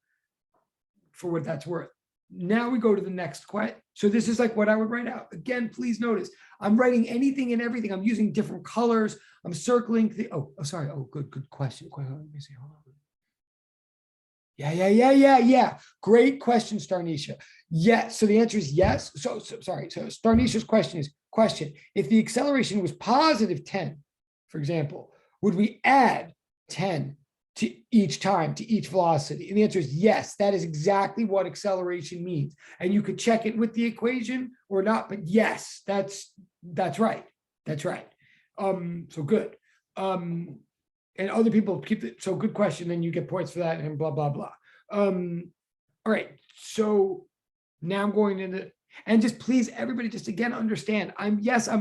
for what that's worth. Now we go to the next question. So this is like what I would write out. Again, please notice, I'm writing anything and everything. I'm using different colors. I'm circling the, sorry. Oh, good question. Let me see. Hold on. Yeah. Great question, Starnisha. Yes. So the answer is yes. So sorry. So Starnisha's question is, if the acceleration was positive 10, for example, would we add 10 to each time, to each velocity? And the answer is yes. That is exactly what acceleration means. And you could check it with the equation or not, but yes, that's right. That's right. So good. And other people keep it. So good question. Then you get points for that and blah, blah, blah. All right. So now I'm going into, and just please, everybody, just again, understand, I'm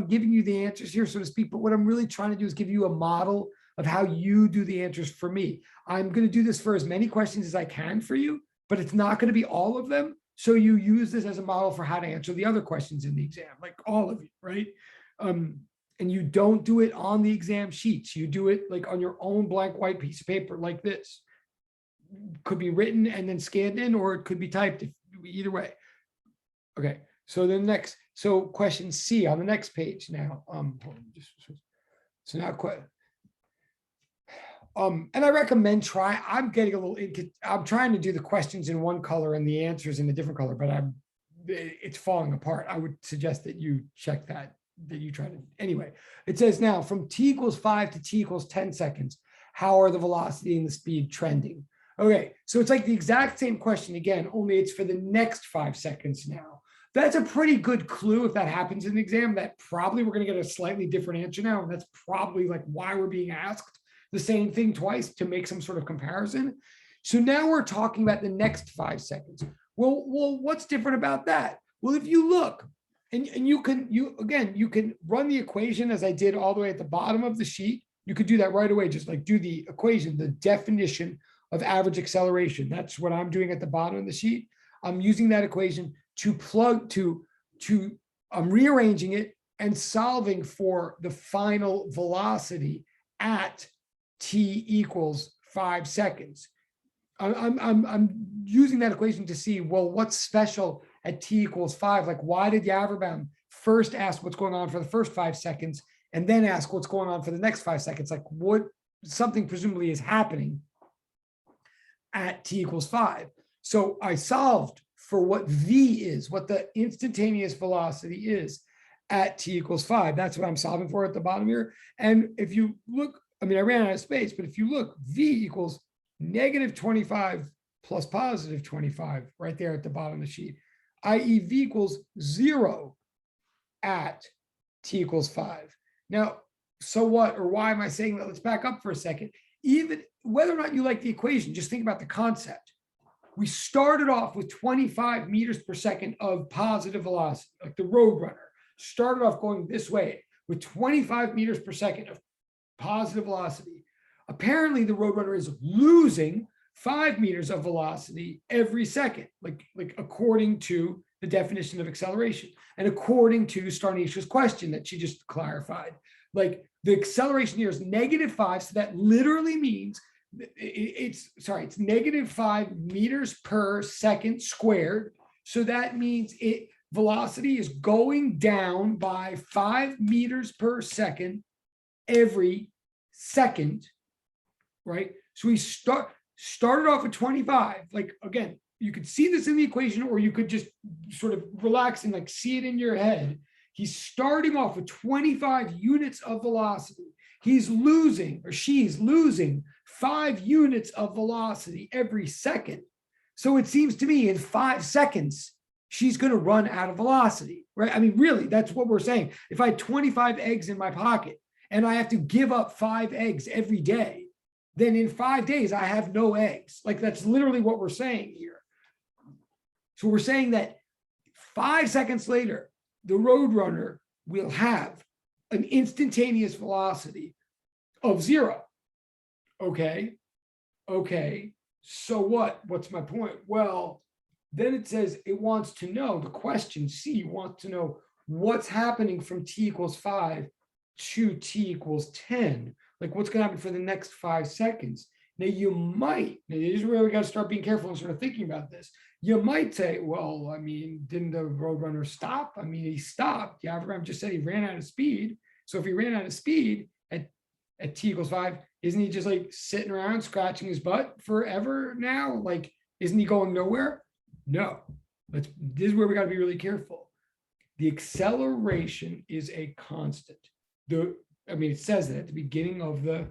giving you the answers here, so to speak, but what I'm really trying to do is give you a model of how you do the answers for me. I'm going to do this for as many questions as I can for you, but it's not going to be all of them. So you use this as a model for how to answer the other questions in the exam, like all of you, right? And you don't do it on the exam sheets. You do it like on your own blank white piece of paper like this. Could be written and then scanned in, or it could be typed, either way. Okay, so the next, so question C on the next page now. So now and I recommend I'm getting a little, I'm trying to do the questions in one color and the answers in a different color, but it's falling apart. I would suggest that you check that you try to, anyway. It says now from t = 5 to t = 10 seconds, how are the velocity and the speed trending? Okay, so it's like the exact same question again, only it's for the next 5 seconds now. That's a pretty good clue. If that happens in the exam, that probably we're going to get a slightly different answer now. And that's probably like why we're being asked the same thing twice, to make some sort of comparison. So now we're talking about the next 5 seconds. Well, what's different about that? Well, if you look, and you can run the equation as I did all the way at the bottom of the sheet. You could do that right away. Just like do the equation, the definition of average acceleration. That's what I'm doing at the bottom of the sheet. I'm using that equation to plug I'm rearranging it and solving for the final velocity at t = 5 seconds. I'm using that equation to see, well, what's special at t = 5? Like, why did Yaverbaum first ask what's going on for the first 5 seconds and then ask what's going on for the next 5 seconds? Like, what, something presumably is happening at t = 5. So I solved for what v is, what the instantaneous velocity is at t = 5. That's what I'm solving for at the bottom here. And if you look, I mean, I ran out of space, but if you look, v = -25 plus +25 right there at the bottom of the sheet, i.e. v = 0 at t = 5. Now, so what, or why am I saying that? Let's back up for a second. Even whether or not you like the equation, just think about the concept. We started off with 25 meters per second of positive velocity, like the Roadrunner started off going this way with 25 meters per second of positive velocity. Apparently, the Roadrunner is losing 5 meters of velocity every second, like according to the definition of acceleration, and according to Starnisha's question that she just clarified. Like the acceleration here is -5, so that literally means it's -5 meters per second squared. So that means velocity is going down by 5 meters per second every second, right? So we start, started off at 25. Like, again, you could see this in the equation, or you could just sort of relax and like see it in your head. He's starting off with 25 units of velocity. He's losing, or she's losing 5 units of velocity every second. So it seems to me in 5 seconds, she's going to run out of velocity, right? I mean, really, that's what we're saying. If I had 25 eggs in my pocket and I have to give up 5 eggs every day, then in 5 days, I have no eggs. Like, that's literally what we're saying here. So we're saying that 5 seconds later, the Roadrunner will have an instantaneous velocity of 0. Okay. Okay. So what? What's my point? Well, then it says it wants to know, the question C wants to know what's happening from t equals 5 to t equals 10. Like, what's going to happen for the next 5 seconds? Now, you might, now this is where we got to start being careful and sort of thinking about this. You might say, well, I mean, didn't the Roadrunner stop? I mean, he stopped. Yeah, Abraham just said he ran out of speed. So if he ran out of speed at t equals 5, isn't he just like sitting around scratching his butt forever now? Like, isn't he going nowhere? No. This is where we got to be really careful. The acceleration is a constant. It says that at the beginning of the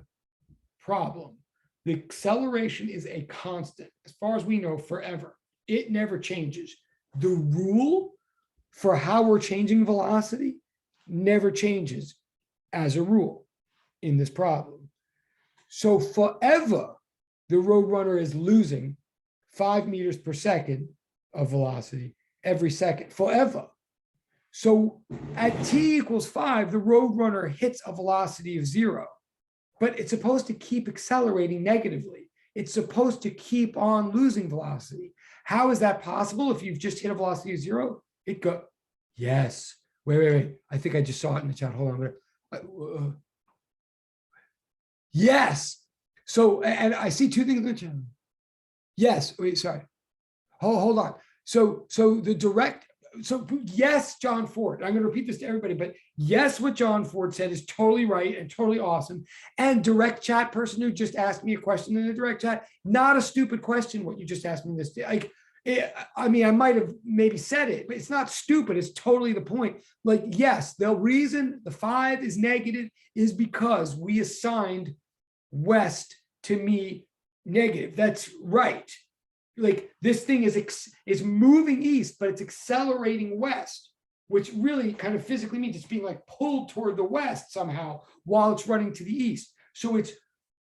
problem. The acceleration is a constant, as far as we know, forever. It never changes. The rule for how we're changing velocity never changes as a rule in this problem. So forever, the Roadrunner is losing 5 meters per second of velocity every second, forever. So at t equals 5, the Roadrunner hits a velocity of 0, but it's supposed to keep accelerating negatively. It's supposed to keep on losing velocity. How is that possible if you've just hit a velocity of 0? It go, yes. Wait. I think I just saw it in the chat. Hold on. Yes. So, and I see 2 things in the chat. Yes. Wait, sorry. Hold on. So yes, John Ford, I'm going to repeat this to everybody, but yes, what John Ford said is totally right and totally awesome. And direct chat person who just asked me a question in the direct chat, not a stupid question, what you just asked me this day. Like, I mean, I might have maybe said it, but it's not stupid. It's totally the point. Like, yes, the reason the 5 is negative is because we assigned west to me negative. That's right. Like, this thing is moving east, but it's accelerating west, which really kind of physically means it's being like pulled toward the west somehow while it's running to the east. So it's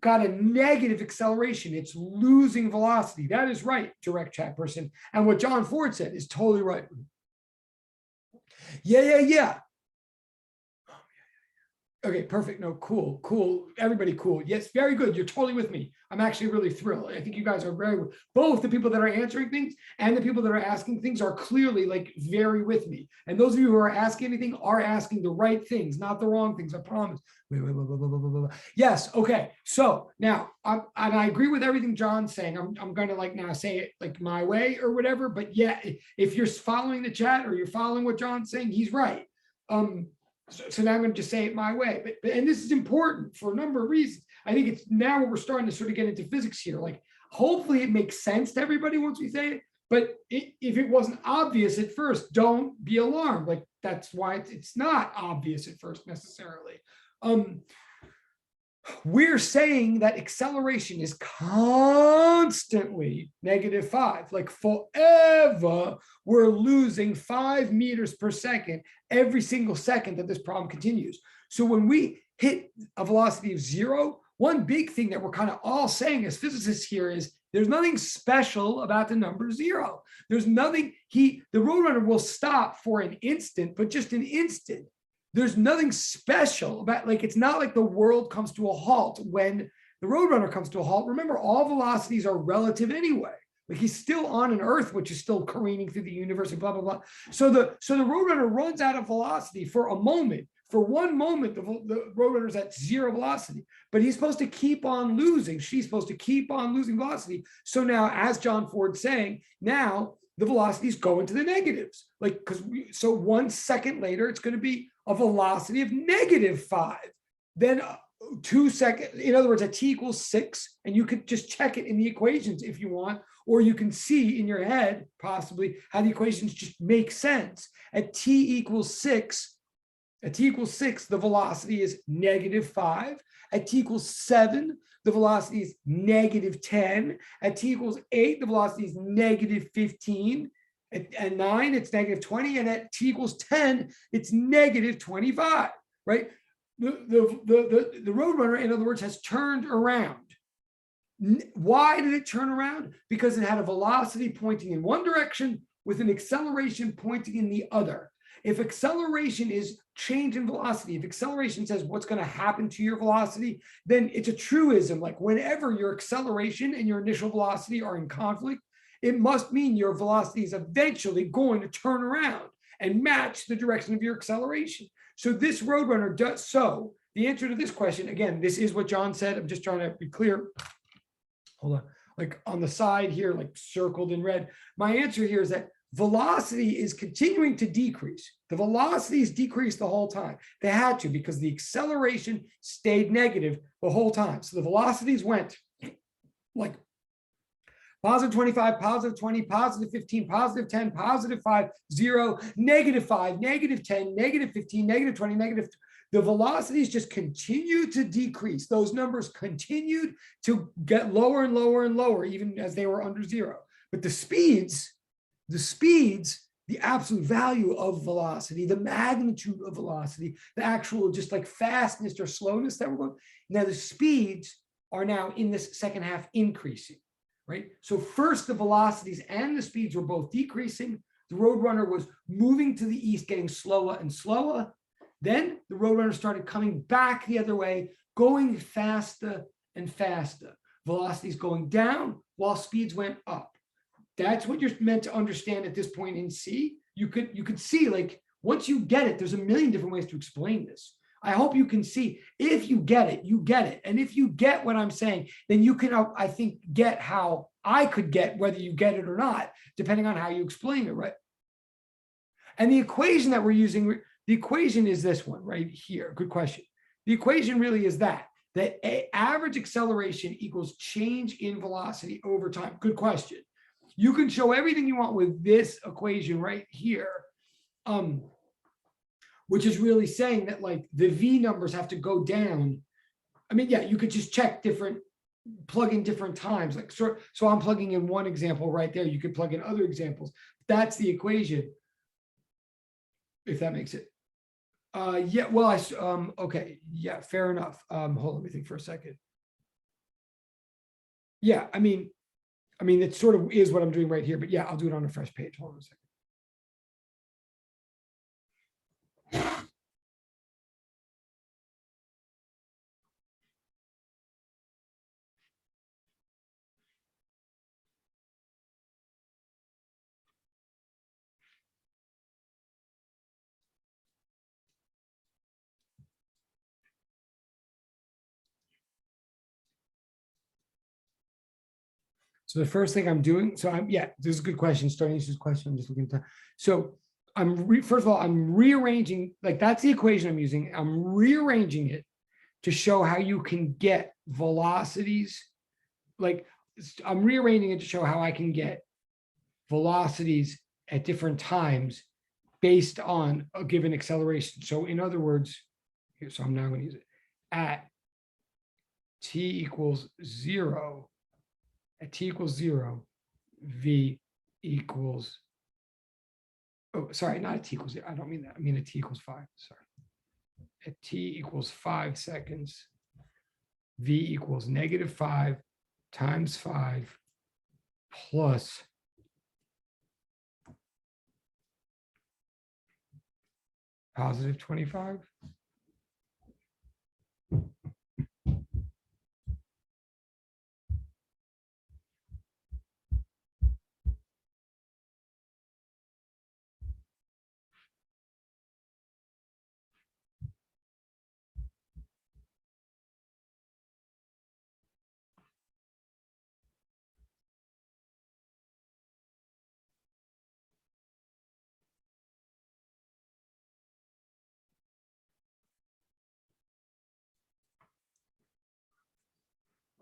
got a negative acceleration. It's losing velocity. That is right, direct chat person. And what John Ford said is totally right. Yeah. Okay, perfect. No, cool. Everybody cool. Yes, very good. You're totally with me. I'm actually really thrilled. I think you guys are both the people that are answering things and the people that are asking things are clearly like very with me. And those of you who are asking anything are asking the right things, not the wrong things, I promise. Wait. Yes, okay. So now, and I agree with everything John's saying. I'm going to like now say it like my way or whatever. But yeah, if you're following the chat or you're following what John's saying, he's right. So now I'm going to just say it my way, but and this is important for a number of reasons. I think it's now we're starting to sort of get into physics here. Like, hopefully it makes sense to everybody once we say it, but if it wasn't obvious at first, don't be alarmed. Like, that's why it's not obvious at first necessarily. We're saying that acceleration is constantly -5, like forever. We're losing 5 meters per second every single second that this problem continues. So when we hit a velocity of 0, one big thing that we're kind of all saying as physicists here is there's nothing special about the number 0. There's nothing, the Roadrunner will stop for an instant, but just an instant. There's nothing special about, like, it's not like the world comes to a halt when the Roadrunner comes to a halt. Remember, all velocities are relative anyway. Like, he's still on an Earth, which is still careening through the universe and blah, blah, blah. So the Roadrunner runs out of velocity for a moment. For 1 moment, the Roadrunner's at 0 velocity, but he's supposed to keep on losing. She's supposed to keep on losing velocity. So now, as John Ford's saying, now the velocities go into the negatives. Like, so 1 second later, it's going to be a velocity of -5. Then 2 seconds. In other words, at t equals 6, and you could just check it in the equations if you want, or you can see in your head possibly how the equations just make sense. At t equals 6, the velocity is -5. At t equals 7, the velocity is -10. At t equals 8, the velocity is -15. At 9, it's -20. And at t equals 10, it's -25, right? The Roadrunner, in other words, has turned around. Why did it turn around? Because it had a velocity pointing in one direction with an acceleration pointing in the other. If acceleration is change in velocity, if acceleration says what's going to happen to your velocity, then it's a truism. Like whenever your acceleration and your initial velocity are in conflict, it must mean your velocity is eventually going to turn around and match the direction of your acceleration. So this Roadrunner does so. The answer to this question, again, this is what John said. I'm just trying to be clear. Hold on, like on the side here, like circled in red. My answer here is that velocity is continuing to decrease. The velocities decreased the whole time. They had to because the acceleration stayed negative the whole time. So the velocities went like positive 25, positive 20, positive 15, positive 10, positive 5, 0, -5, -10, -15, -20, negative. The velocities just continued to decrease. Those numbers continued to get lower and lower and lower, even as they were under 0. But the speeds, the absolute value of velocity, the magnitude of velocity, the actual just like fastness or slowness that we're going. Now the speeds are now in this second half increasing, right? So first the velocities and the speeds were both decreasing. The Roadrunner was moving to the east, getting slower and slower. Then the Roadrunner started coming back the other way, going faster and faster. Velocities going down while speeds went up. That's what you're meant to understand at this point in C. You could see, like, once you get it, there's a million different ways to explain this. I hope you can see. If you get it, you get it. And if you get what I'm saying, then you can, I think, get how I could get whether you get it or not, depending on how you explain it, right? And the equation that we're using, the equation is this one right here. Good question. The equation really is that average acceleration equals change in velocity over time. Good question. You can show everything you want with this equation right here, which is really saying that like the V numbers have to go down. I mean, yeah, you could just check plug in different times. Like so I'm plugging in one example right there. You could plug in other examples. That's the equation, if that makes it. Yeah, well, okay, yeah, fair enough. Hold on, let me think for a second. Yeah, I mean, it sort of is what I'm doing right here, but yeah, I'll do it on a fresh page. Hold on a second. So the first thing I'm doing, yeah, this is a good question. Starting this question, I'm just looking at that. So first of all, I'm rearranging, like that's the equation I'm using. I'm rearranging it to show how you can get velocities. Like I'm rearranging it to show how I can get velocities at different times based on a given acceleration. So in other words, here, so I'm now going to use it at t equals 0. At t equals 0, v equals, oh, sorry, not at t equals 0. I don't mean that. I mean at t equals 5. Sorry. At t equals 5 seconds, v equals -5 times 5 plus positive 25.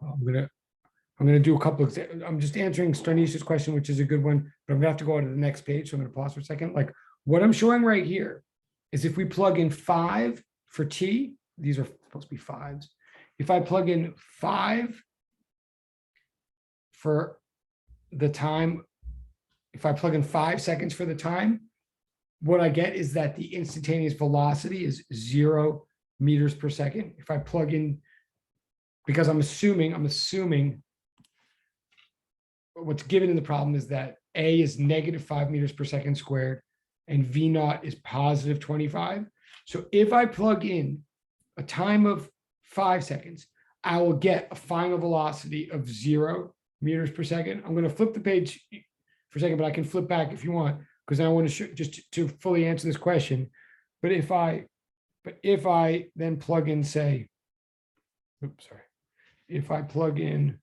I'm gonna do a couple of, I'm just answering Stanisha's question, which is a good one, but I'm gonna have to go on to the next page. So I'm gonna pause for a second. Like what I'm showing right here is if we plug in 5 for t, these are supposed to be 5s. If I plug in 5 for the time, if I plug in 5 seconds for the time, what I get is that the instantaneous velocity is 0 meters per second. If I plug in, because I'm assuming what's given in the problem is that A is -5 meters per second squared and V naught is positive 25. So if I plug in a time of 5 seconds, I will get a final velocity of 0 meters per second. I'm going to flip the page for a second, but I can flip back if you want, because I want to show just to fully answer this question. But if I then plug in, say, oops, sorry, if I plug in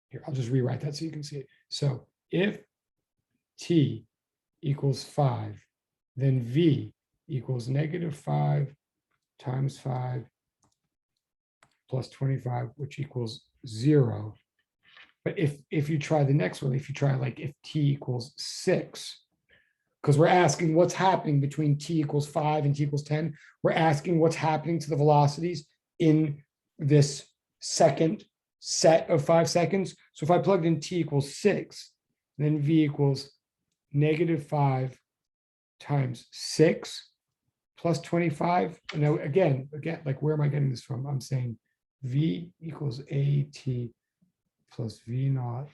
here, I'll just rewrite that so you can see it. So if t equals 5, then v equals -5 times 5 plus 25, which equals 0. But if you try the next one, if you try like if t equals 6, because we're asking what's happening between t equals 5 and t equals 10, we're asking what's happening to the velocities in this second set of 5 seconds. So if I plugged in t equals 6, then v equals -5 times 6 plus 25. And now again, like where am I getting this from? I'm saying v equals at plus v naught.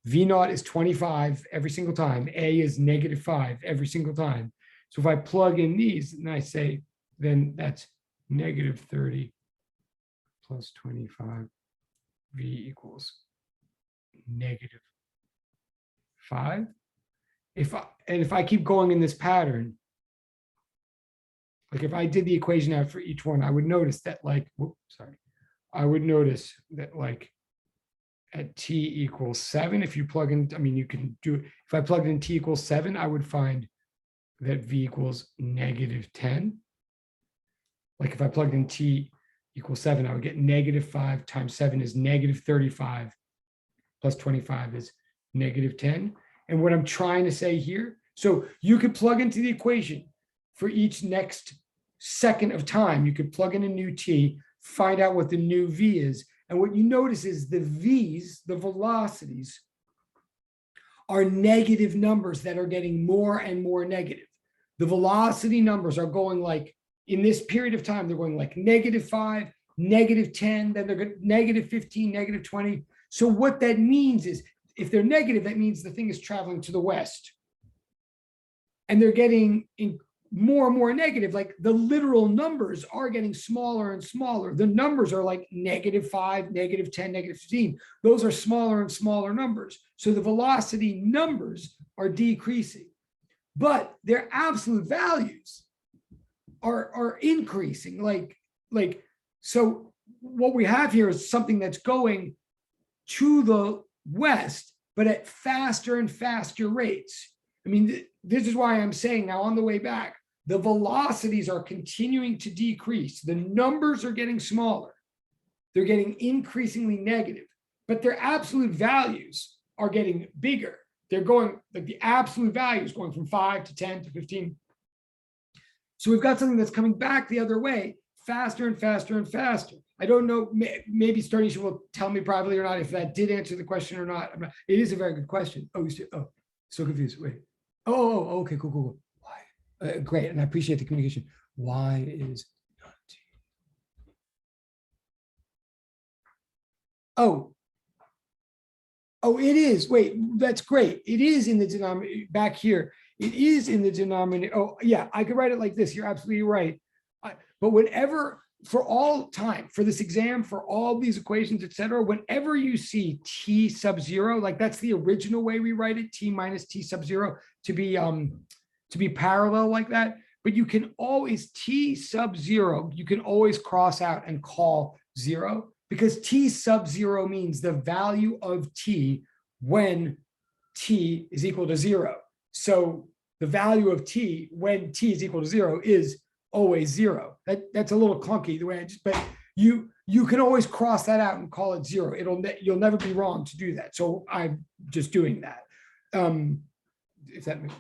V naught is 25 every single time. A is -5 every single time. So if I plug in these and I say, then that's -30 plus 25, v equals -5. If I keep going in this pattern, like if I did the equation out for each one, I would notice that like, I would notice that like at t equals 7, if you plug in, I mean, you can do it. If I plugged in t equals 7, I would find that v equals -10. Like if I plugged in t equals 7, I would get -5 times 7 is -35 plus 25 is -10. And what I'm trying to say here, so you could plug into the equation for each next second of time, you could plug in a new t, find out what the new v is. And what you notice is the v's, the velocities, are negative numbers that are getting more and more negative. The velocity numbers are going like, in this period of time, they're going like -5, -10, then they're going -15, -20. So what that means is, if they're negative, that means the thing is traveling to the west. And they're getting more and more negative, like the literal numbers are getting smaller and smaller. The numbers are like -5, -10, -15. Those are smaller and smaller numbers. So the velocity numbers are decreasing, but their absolute values are increasing. So what we have here is something that's going to the west, but at faster and faster rates. I mean, this is why I'm saying now on the way back, the velocities are continuing to decrease. The numbers are getting smaller. They're getting increasingly negative, but their absolute values are getting bigger. They're going, like the absolute value is going from 5 to 10 to 15. So we've got something that's coming back the other way, faster and faster and faster. I don't know, maybe Stanisha will tell me privately or not if that did answer the question or not. It is a very good question. Oh, so confused. Wait. Oh, okay, cool. Why? Great, and I appreciate the communication. Why is not t? Oh, it is. Wait, that's great. It is in the denominator back here. It is in the denominator. Oh, yeah, I could write it like this. You're absolutely right. But whenever, for all time, for this exam, for all these equations, etc., whenever you see t sub 0, like that's the original way we write it, t minus t sub 0, to be parallel like that. But you can always, t sub 0, you can always cross out and call 0, because t sub 0 means the value of t when t is equal to 0. So the value of t when t is equal to 0 is always 0. That's a little clunky the way I just, but you can always cross that out and call it 0. You'll never be wrong to do that. So I'm just doing that. If that makes,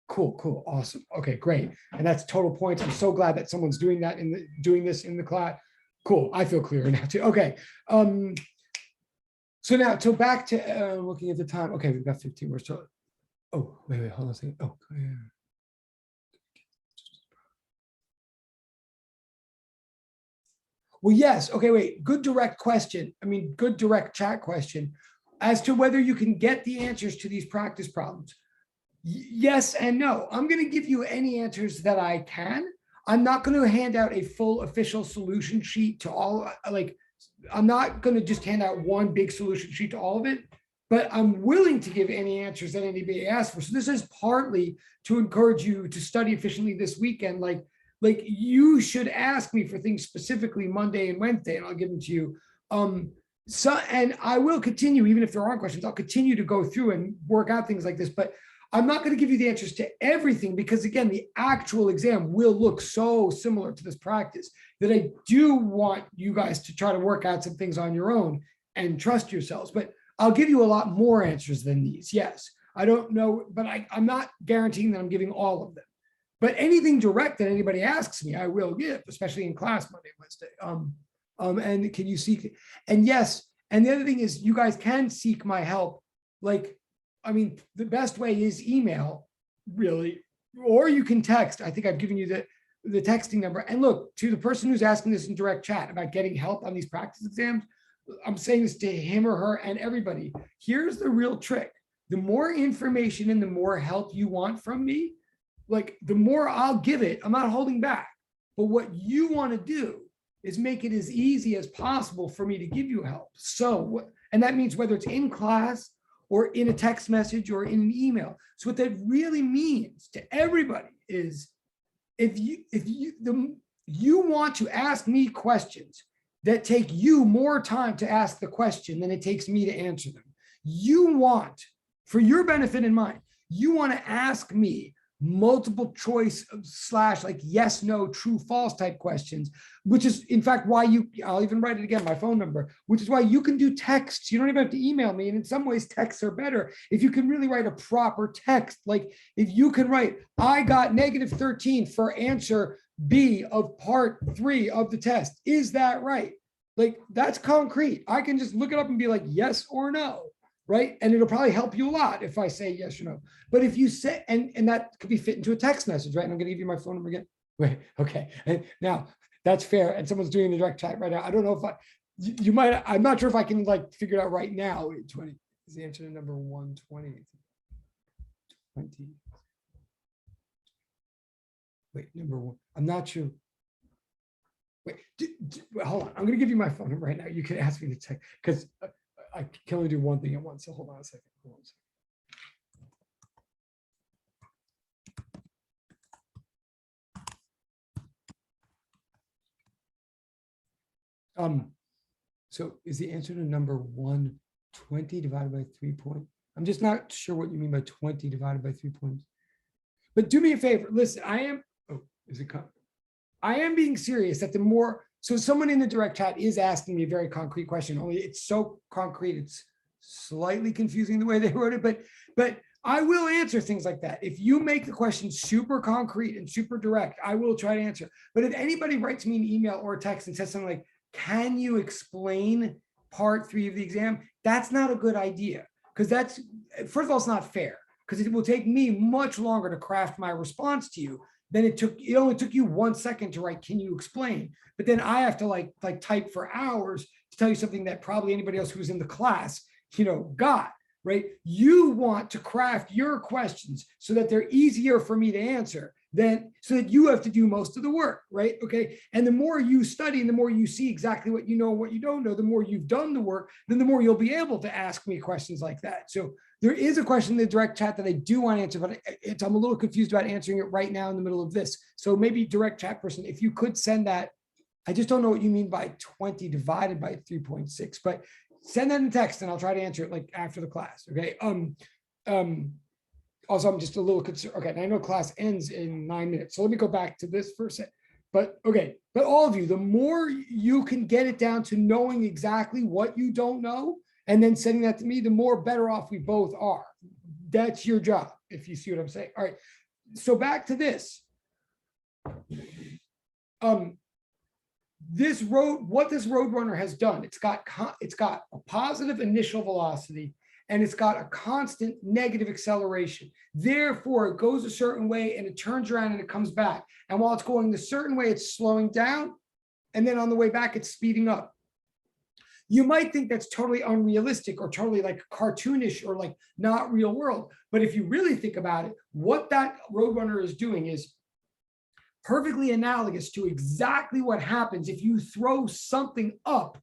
cool, awesome. Okay, great. And that's total points. I'm so glad that someone's doing that doing this in the class. Cool. I feel clearer now too. Okay. So back to looking at the time. Okay, we've got 15 more. So, oh, wait, hold on a second. Oh, yeah. Well, yes. Okay, wait. Good direct question. I mean, good direct chat question as to whether you can get the answers to these practice problems. Yes and no. I'm going to give you any answers that I can. I'm not going to hand out a full official solution sheet to all, like, I'm not going to just hand out one big solution sheet to all of it, but I'm willing to give any answers that anybody asks for. So this is partly to encourage you to study efficiently this weekend. Like you should ask me for things specifically Monday and Wednesday, and I'll give them to you. And I will continue, even if there aren't questions, I'll continue to go through and work out things like this, but I'm not going to give you the answers to everything because, again, the actual exam will look so similar to this practice that I do want you guys to try to work out some things on your own and trust yourselves. But I'll give you a lot more answers than these. Yes, I don't know, but I'm not guaranteeing that I'm giving all of them. But anything direct that anybody asks me, I will give, especially in class Monday and Wednesday. And can you seek? And yes, and the other thing is you guys can seek my help. Like, I mean, the best way is email, really, or you can text. I think I've given you the texting number. And look, to the person who's asking this in direct chat about getting help on these practice exams, I'm saying this to him or her and everybody. Here's the real trick. The more information and the more help you want from me, like the more I'll give it. I'm not holding back. But what you want to do is make it as easy as possible for me to give you help. So, and that means whether it's in class or in a text message or in an email. So what that really means to everybody is if you want to ask me questions that take you more time to ask the question than it takes me to answer them. You want, for your benefit and mine, you want to ask me multiple choice / like yes, no, true, false type questions, which is in fact why I'll even write it again, my phone number, which is why you can do texts. You don't even have to email me. And in some ways, texts are better. If you can really write a proper text, like if you can write, I got -13 for answer B of part 3 of the test. Is that right? Like that's concrete. I can just look it up and be like, yes or no. Right. And it'll probably help you a lot if I say yes or no. But if you say, and that could be fit into a text message, right? And I'm going to give you my phone number again. Wait, okay. And now that's fair. And someone's doing the direct chat right now. I don't know if you might, I'm not sure if I can like figure it out right now. Wait, 20 is the answer to number 120. 20. Wait, number 1. I'm not sure. Wait, hold on. I'm going to give you my phone number right now. You can ask me to text because I can only do one thing at once. So hold on a second. So is the answer to number 120 divided by 3 points? I'm just not sure what you mean by 20 divided by 3 points. But do me a favor. Listen, I am being serious that the more, so someone in the direct chat is asking me a very concrete question, only it's so concrete, it's slightly confusing the way they wrote it, but I will answer things like that. If you make the question super concrete and super direct, I will try to answer. But if anybody writes me an email or a text and says something like, can you explain part 3 of the exam? That's not a good idea. Because that's, first of all, it's not fair because it will take me much longer to craft my response to you than it only took you 1 second to write, can you explain? But then I have to like type for hours to tell you something that probably anybody else who's in the class, got, right? You want to craft your questions so that they're easier for me to answer so that you have to do most of the work, right? Okay. And the more you study and the more you see exactly what you know and what you don't know, the more you've done the work, then the more you'll be able to ask me questions like that. So there is a question in the direct chat that I do want to answer, but I'm a little confused about answering it right now in the middle of this. So maybe direct chat person, if you could send that, I just don't know what you mean by 20 divided by 3.6, but send that in text and I'll try to answer it like after the class. Okay. Also, I'm just a little concerned. Okay. And I know class ends in 9 minutes. So let me go back to this for a second. but okay, but all of you, the more you can get it down to knowing exactly what you don't know and then sending that to me, the more better off we both are. That's your job, if you see what I'm saying. All right, so back to this. This Roadrunner has done, it's got a positive initial velocity and it's got a constant negative acceleration. Therefore, it goes a certain way and it turns around and it comes back. And while it's going the certain way, it's slowing down. And then on the way back, it's speeding up. You might think that's totally unrealistic or totally like cartoonish or like not real world. But if you really think about it, what that Roadrunner is doing is perfectly analogous to exactly what happens if you throw something up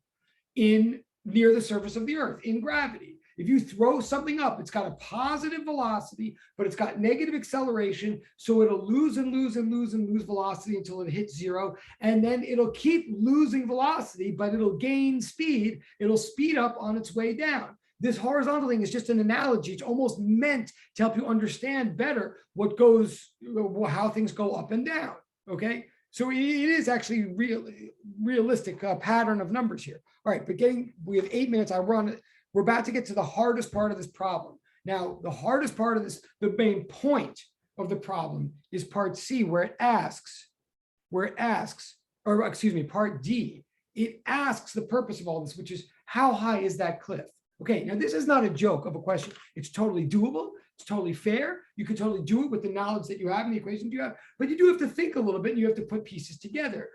in near the surface of the earth in gravity. If you throw something up, it's got a positive velocity, but it's got negative acceleration. So it'll lose and lose and lose and lose velocity until it hits zero. And then it'll keep losing velocity, but it'll gain speed. It'll speed up on its way down. This horizontal thing is just an analogy. It's almost meant to help you understand better how things go up and down. Okay, so it is actually realistic pattern of numbers here. All right, but we have 8 minutes. We're about to get to the hardest part of this problem. Now, the hardest part of this, the main point of the problem is part C, where it asks, or excuse me, part D. It asks the purpose of all this, which is how high is that cliff? Okay, now this is not a joke of a question. It's totally doable. It's totally fair. You can totally do it with the knowledge that you have and the equations you have, but you do have to think a little bit and you have to put pieces together.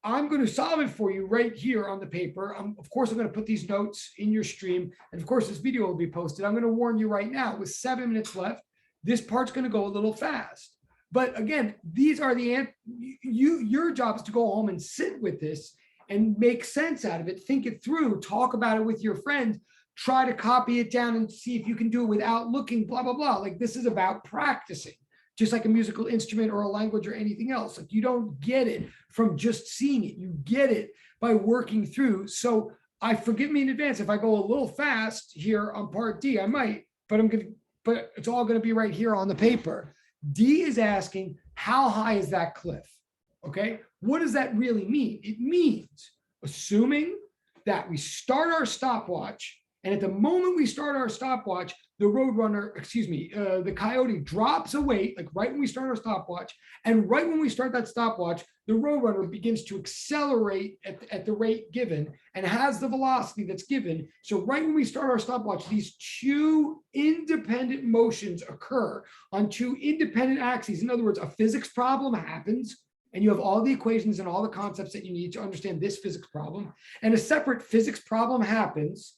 I'm going to solve it for you right here on the paper. Of course, I'm going to put these notes in your stream. And of course, this video will be posted. I'm going to warn you right now, with 7 minutes left, this part's going to go a little fast. But again, these are your job is to go home and sit with this and make sense out of it, think it through, talk about it with your friends, try to copy it down and see if you can do it without looking, blah, blah, blah. Like this is about practicing. Just like a musical instrument or a language or anything else. Like you don't get it from just seeing it. You get it by working through. So forgive me in advance if I go a little fast here on part D. I might, but it's all going to be right here on the paper. D is asking, how high is that cliff? Okay, what does that really mean? It means assuming that we start our stopwatch, and at the moment we start our stopwatch, the Roadrunner, the Coyote drops a weight, like right when we start our stopwatch. And right when we start that stopwatch, the Roadrunner begins to accelerate at the rate given and has the velocity that's given. So right when we start our stopwatch, these two independent motions occur on two independent axes. In other words, a physics problem happens, and you have all the equations and all the concepts that you need to understand this physics problem. And a separate physics problem happens,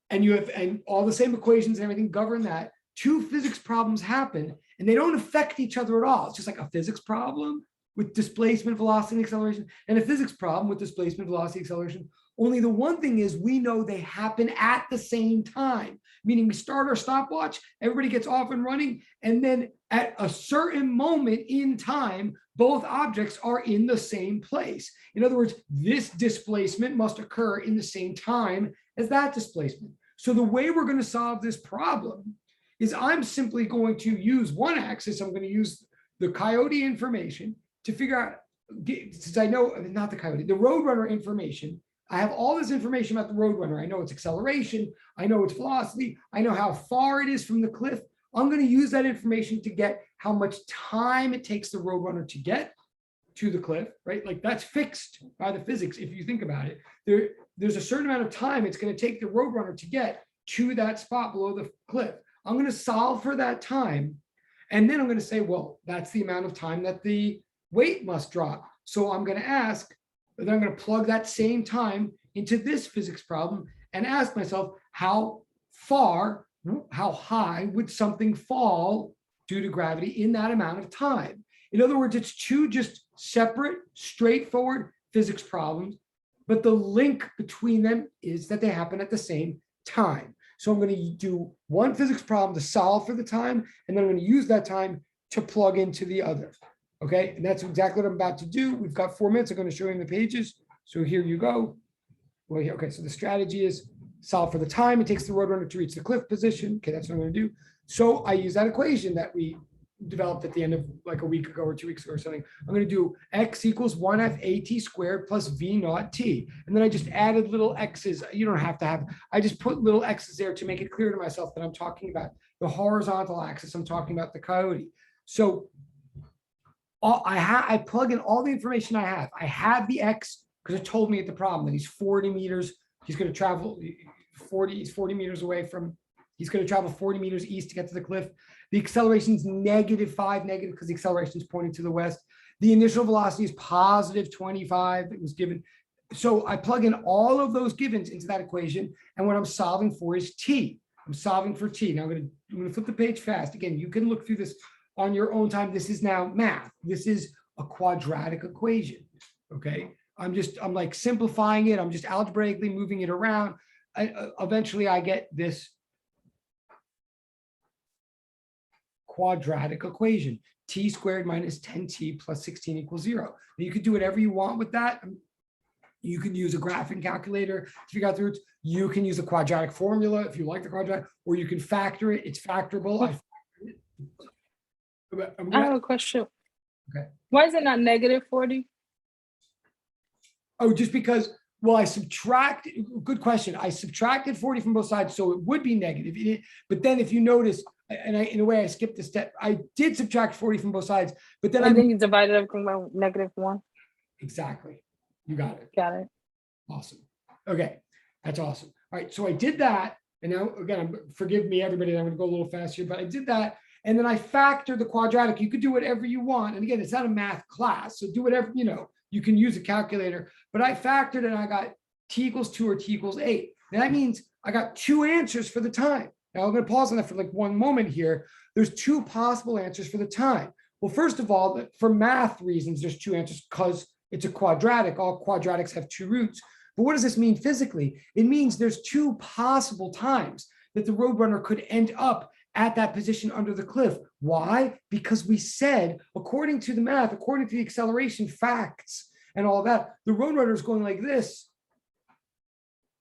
and all the same equations and everything govern that. Two physics problems happen and they don't affect each other at all. It's just like a physics problem with displacement, velocity, and acceleration, and a physics problem with displacement, velocity, acceleration. Only the one thing is we know they happen at the same time, meaning we start our stopwatch, everybody gets off and running, and then at a certain moment in time, both objects are in the same place. In other words, this displacement must occur in the same time as that displacement. So the way we're going to solve this problem is I'm simply going to use one axis. I'm going to use the Coyote information to figure out, since I know, not the Coyote, the Roadrunner information. I have all this information about the Roadrunner. I know its acceleration. I know its velocity. I know how far it is from the cliff. I'm going to use that information to get how much time it takes the Roadrunner to get to the cliff, right? Like that's fixed by the physics. If you think about it, there's a certain amount of time it's going to take the Roadrunner to get to that spot below the cliff. I'm going to solve for that time. And then I'm going to say, well, that's the amount of time that the weight must drop. So I'm going to ask, then I'm going to plug that same time into this physics problem and ask myself, how high would something fall due to gravity in that amount of time? In other words, it's two just separate, straightforward physics problems, but the link between them is that they happen at the same time. So I'm going to do one physics problem to solve for the time, and then I'm going to use that time to plug into the other. Okay, and that's exactly what I'm about to do. We've got 4 minutes. I'm going to show you in the pages. So here you go. Well, okay, so the strategy is solve for the time it takes the Roadrunner to reach the cliff position. Okay, that's what I'm going to do. So I use that equation that we developed at the end of like a week ago or 2 weeks ago or something. I'm going to do x equals 1f at squared plus v naught t. And then I just added little x's. You don't have to have, I just put little x's there to make it clear to myself that I'm talking about the horizontal axis. I'm talking about the coyote. So I plug in all the information I have. I have the x because it told me at the problem that he's 40 meters. He's going to travel 40 meters away from, he's going to travel 40 meters east to get to the cliff. The acceleration is -5, negative because the acceleration is pointing to the west. The initial velocity is +25. It was given. So I plug in all of those givens into that equation. And what I'm solving for is t. I'm solving for t. Now I'm going to flip the page fast. Again, you can look through this on your own time. This is now math. This is a quadratic equation. Okay. I'm like simplifying it. I'm just algebraically moving it around. Eventually I get this quadratic equation, t squared minus 10t plus 16 equals 0. You could do whatever you want with that. You can use a graphing calculator to figure out the roots. You can use a quadratic formula if you like the quadratic, or you can factor it. It's factorable. I have a question. Okay. Why is it not -40? Oh, just because, well, good question. I subtracted 40 from both sides, so it would be negative. But then if you notice, and in a way I skipped a step, I did subtract 40 from both sides, but then And then you divided everything by -1. Exactly. You got it. Got it. Awesome. Okay. That's awesome. All right. So I did that. And now, again, forgive me, everybody, I'm going to go a little faster, but I did that. And then I factored the quadratic. You could do whatever you want. And again, it's not a math class. So do whatever, you can use a calculator, but I factored and I got t equals 2 or t equals 8. Now that means I got 2 answers for the time. Now I'm going to pause on that for like one moment here. There's 2 possible answers for the time. Well, first of all, for math reasons, there's 2 answers because it's a quadratic. All quadratics have 2 roots. But what does this mean physically? It means there's 2 possible times that the Roadrunner could end up at that position under the cliff. Why? Because we said, according to the math, according to the acceleration facts and all that, the Roadrunner is going like this.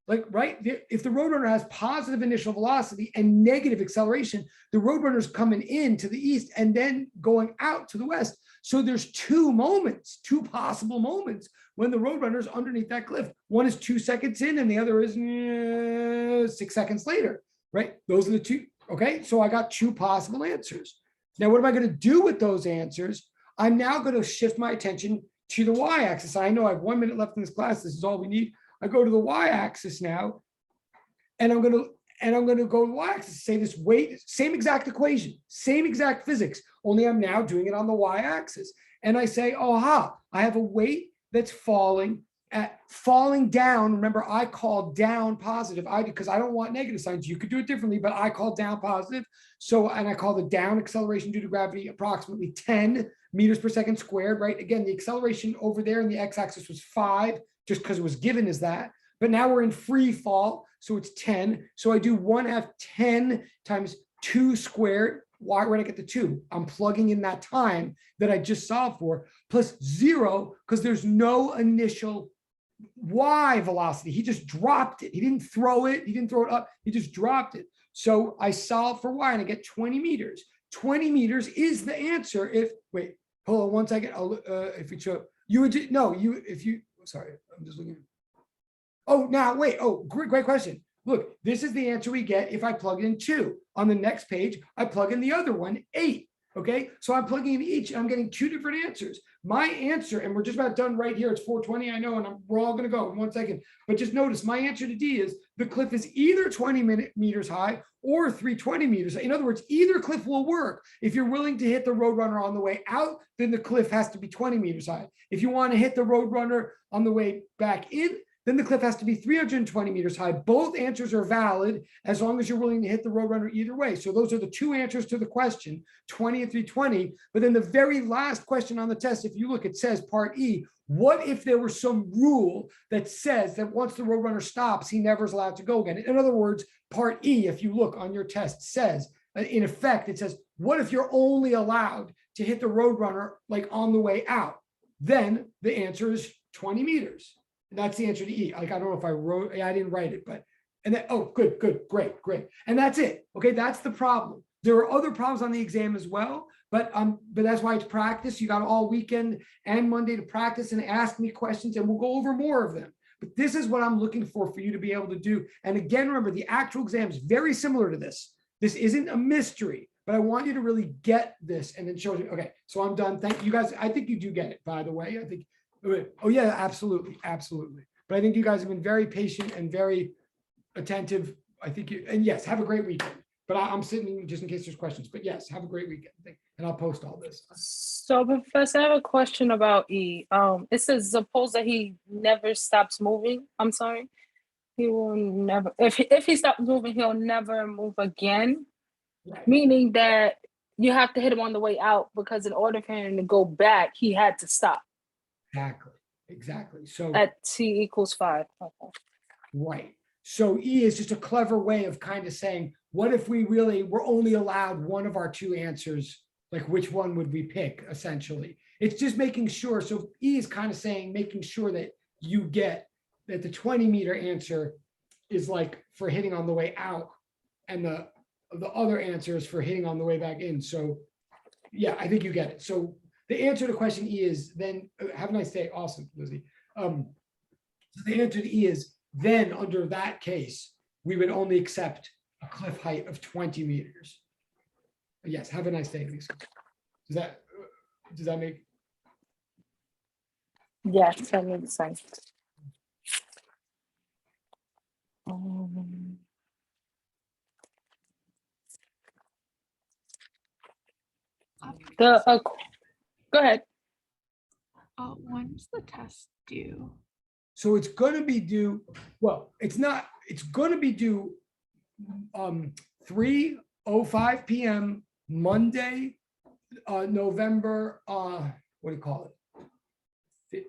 Like, right? If the Roadrunner has positive initial velocity and negative acceleration, the Roadrunner is coming in to the east and then going out to the west. So there's 2 moments, 2 possible moments when the Roadrunner is underneath that cliff. One is 2 seconds in and the other is 6 seconds later, right? Those are the 2. Okay, so I got 2 possible answers. Now, what am I going to do with those answers? I'm now going to shift my attention to the y-axis. I know I have 1 minute left in this class. This is all we need. I go to the y-axis now, and I'm going to go to the y-axis, say this weight, same exact equation, same exact physics, only I'm now doing it on the y-axis. And I say, oh, I have a weight that's falling down. Remember, I call down positive. Because I don't want negative signs. You could do it differently, but I call down positive. So, and I call the down acceleration due to gravity approximately 10 meters per second squared, right? Again, the acceleration over there in the x-axis was 5, just because it was given as that. But now we're in free fall, so it's 10. So I do 1/2 10 times 2 squared. Why would I get the 2? I'm plugging in that time that I just solved for, plus 0, because there's no initial y velocity. He just dropped it. He didn't throw it. He didn't throw it up. He just dropped it. So I solve for y and I get 20 meters. 20 meters is the answer. Wait, hold on one second. If you show, you would, sorry, I'm just looking. Oh, now wait. Oh, great question. Look, this is the answer we get if I plug in 2. On the next page, I plug in the other one, 8. Okay, so I'm plugging in each and I'm getting 2 different answers. My answer, and we're just about done right here. It's 4:20, I know, and we're all going to go in 1 second. But just notice my answer to D is the cliff is either 20 meters high or 320 meters. In other words, either cliff will work. If you're willing to hit the Roadrunner on the way out, then the cliff has to be 20 meters high. If you want to hit the Roadrunner on the way back in, then the cliff has to be 320 meters high. Both answers are valid as long as you're willing to hit the Roadrunner either way. So those are the 2 answers to the question, 20 and 320. But then the very last question on the test, if you look, it says part E, what if there were some rule that says that once the Roadrunner stops, he never is allowed to go again? In other words, part E, if you look on your test, says, in effect, it says, what if you're only allowed to hit the Roadrunner like on the way out? Then the answer is 20 meters. That's the answer to E. Like, I don't know if I didn't write it, but, and then, oh, good, great. And that's it. Okay, that's the problem. There are other problems on the exam as well, but that's why it's practice. You got all weekend and Monday to practice and ask me questions, and we'll go over more of them. But this is what I'm looking for you to be able to do. And again, remember, the actual exam is very similar to this. This isn't a mystery, but I want you to really get this, and then show you. Okay, so I'm done. Thank you guys. I think you do get it, by the way. I think, oh yeah, absolutely, absolutely. But I think you guys have been very patient and very attentive. I think you, and yes, have a great weekend. But I'm sitting just in case there's questions. But yes, have a great weekend. And I'll post all this. So, Professor, I have a question about E. It says suppose that he never stops moving. I'm sorry. He will never, if he stops moving, he'll never move again. Right. Meaning that you have to hit him on the way out, because in order for him to go back, he had to stop Exactly. So at T equals 5. Okay. right. So E is just a clever way of kind of saying, what if we really were only allowed one of our two answers? Like, which one would we pick, essentially? It's just making sure. So E is kind of saying, making sure that you get that the 20-meter answer is like for hitting on the way out, and the other answer is for hitting on the way back in. So yeah, I think you get it. So the answer to question E is then, have a nice day. Awesome, Lizzie. So the answer to E is then, under that case, we would only accept a cliff height of 20 meters. Yes, have a nice day, Lisa. Does that make? Yes, that makes sense. Go ahead. When's the test due? So it's going to be due, well, it's not, it's going to be due 3:05 p.m. Monday, November, what do you call it?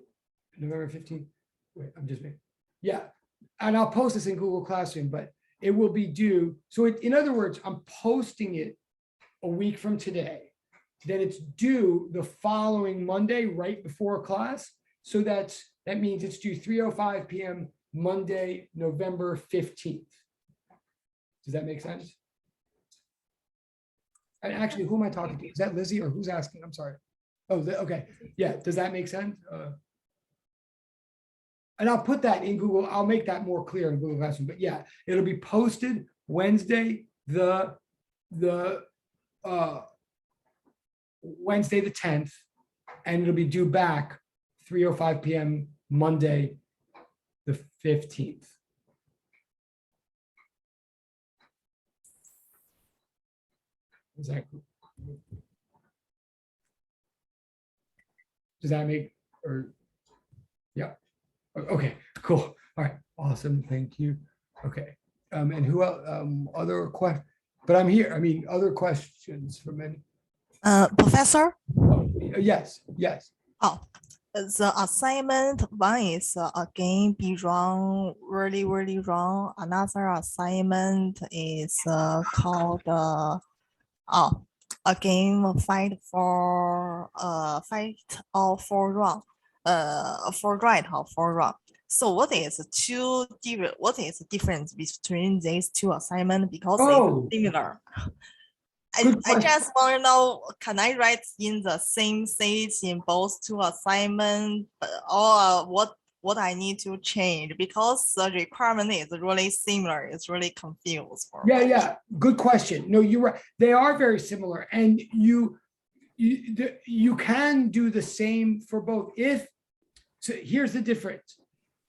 November 15th. Wait, I'm just making, yeah. And I'll post this in Google Classroom, but it will be due. So in other words, I'm posting it a week from today. Then it's due the following Monday, right before class. So that means it's due 3:05 p.m. Monday, November 15th. Does that make sense? And actually, who am I talking to? Is that Lizzie, or who's asking? I'm sorry. Oh, okay. Yeah, does that make sense? And I'll put that in Google. I'll make that more clear in Google Classroom. But yeah, it'll be posted Wednesday, Wednesday the 10th, and it'll be due back 3:05 p.m. Monday the 15th. Exactly. Does that make, or yeah? Okay, cool. All right, awesome. Thank you. Okay, and who else? Other questions? But I'm here. I mean, other questions from any? Professor? Oh, yes. Oh, the assignment one is again be wrong, really wrong. Another assignment is called again fight for wrong, for right or for wrong. So what is the difference between these two assignments, because Oh. it's similar? Good I question. just want to know, can I write in the same stage in both two assignments, or what I need to change? Because the requirement is really similar. It's really confused for me. Yeah. Good question. No, you're right. They are very similar, and you can do the same for both. So here's the difference.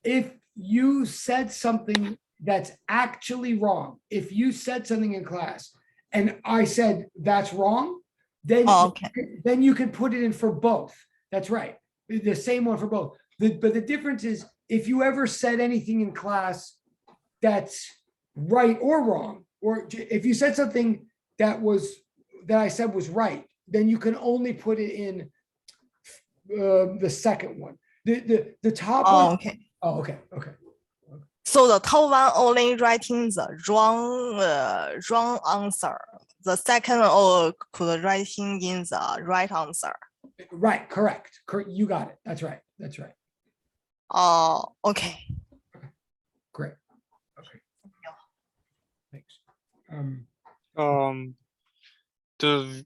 If you said something that's actually wrong, if you said something in class and I said that's wrong, then, okay. Then you can put it in for both. That's right. The same one for both. But the difference is, if you ever said anything in class that's right or wrong, or if you said something that I said was right, then you can only put it in the second one. The top one. Okay. Oh, okay. So the top one only writing the wrong answer. The second could writing in the right answer. Right. Correct. You got it. That's right. Oh, okay. Great. Okay. Thanks. The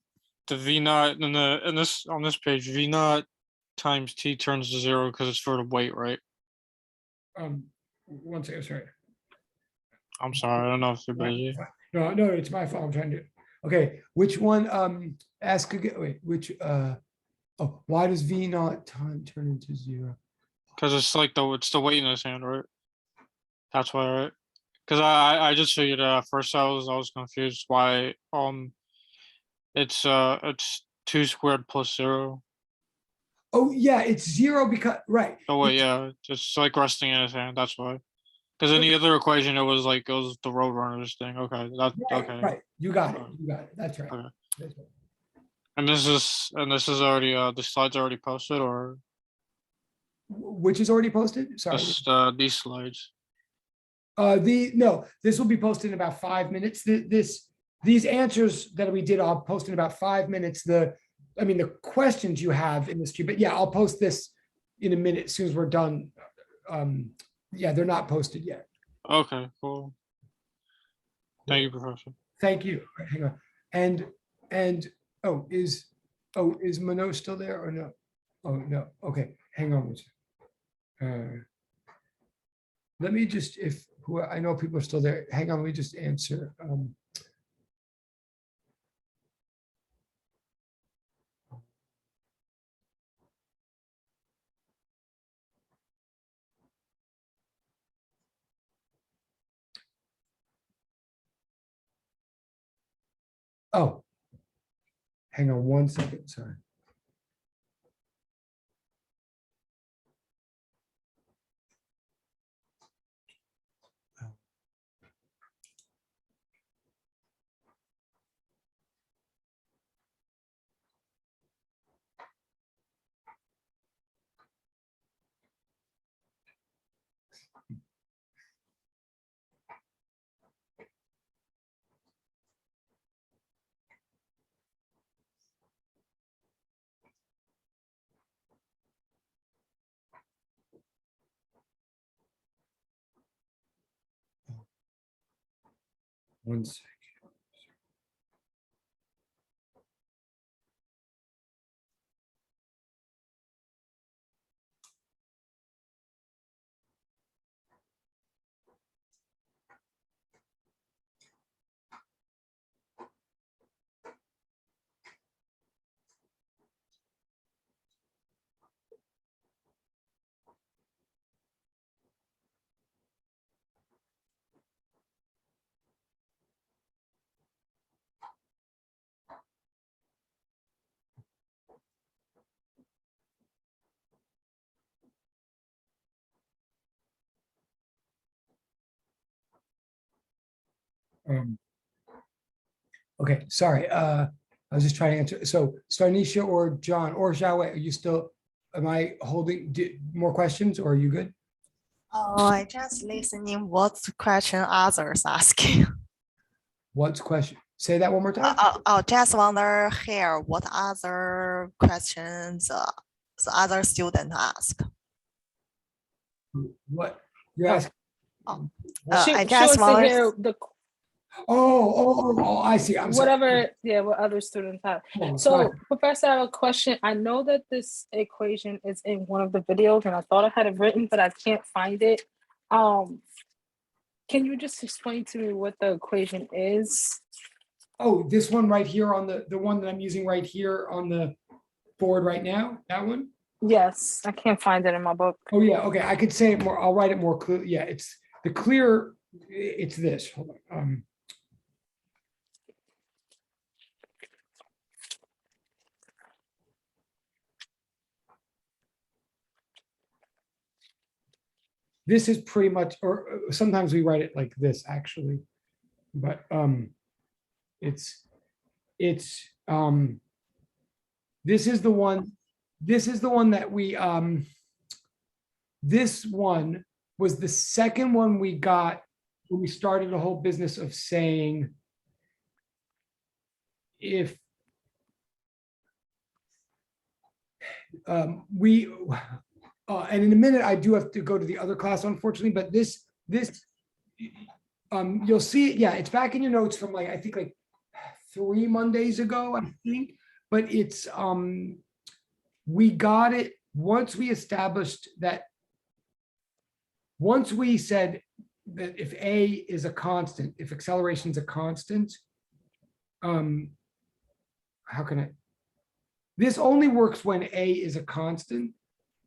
the V naught in this on this page, V naught times T turns to 0 because it's for the weight, right? One second, sorry. I'm sorry, I don't know if you're busy. No, no, it's my fault. I'm trying to. Okay, which one? Ask again. Wait, which? Oh, why does V naught time turn into 0? Because it's like it's the weight in his hand, right? That's why, right? Because I just figured first I was confused why it's 2 squared plus 0. Oh yeah, it's 0 because right. Oh wait, yeah, just like resting in his hand. That's why. Because in the other equation, it was the Roadrunners thing. Okay, Right, okay. right. You got it. Oh. You got it. That's right. Okay. That's right. And this is already the slides already posted, or Which is already posted. Sorry. just these slides. No, this will be posted in about 5 minutes. These answers that we did, I'll post in about 5 minutes. The questions you have in this queue, but yeah, I'll post this in a minute as soon as we're done. Yeah, they're not posted yet. Okay, cool. Thank you, Professor. Thank you. Hang on. And is Mano still there or no? Oh no. Okay, hang on. Let me just, I know people are still there. Hang on, let me just answer. Oh, hang on 1 second, sorry. One second. Okay, sorry. I was just trying to answer. So Starnisha or John or Xiaowei, are you still, am I holding more questions or are you good? Oh, I just listening what question others asking. What's question? Say that one more time. Just wonder here what other questions the other student ask. What you're asking? She I wants just to wonder. hear the I see. I'm sorry. whatever, yeah, what other students have. Oh, So, sorry. Professor, I have a question. I know that this equation is in one of the videos, and I thought I had it written, but I can't find it. Can you just explain to me what the equation is? Oh, this one right here on the one that I'm using right here on the board right now, that one? Yes, I can't find it in my book. Oh, yeah, okay, I could say it more, I'll write it more clear. Yeah, it's the clear, it's this. Hold on. This is pretty much, or sometimes we write it like this, actually. But this is the one that we this one was the second one we got when we started the whole business of saying if and in a minute I do have to go to the other class, unfortunately, but this you'll see it. Yeah, it's back in your notes from I think 3 Mondays ago, I think. but it's, we got it once we established that. Once we said that if A is a constant, if acceleration is a constant, how can I? This only works when A is a constant.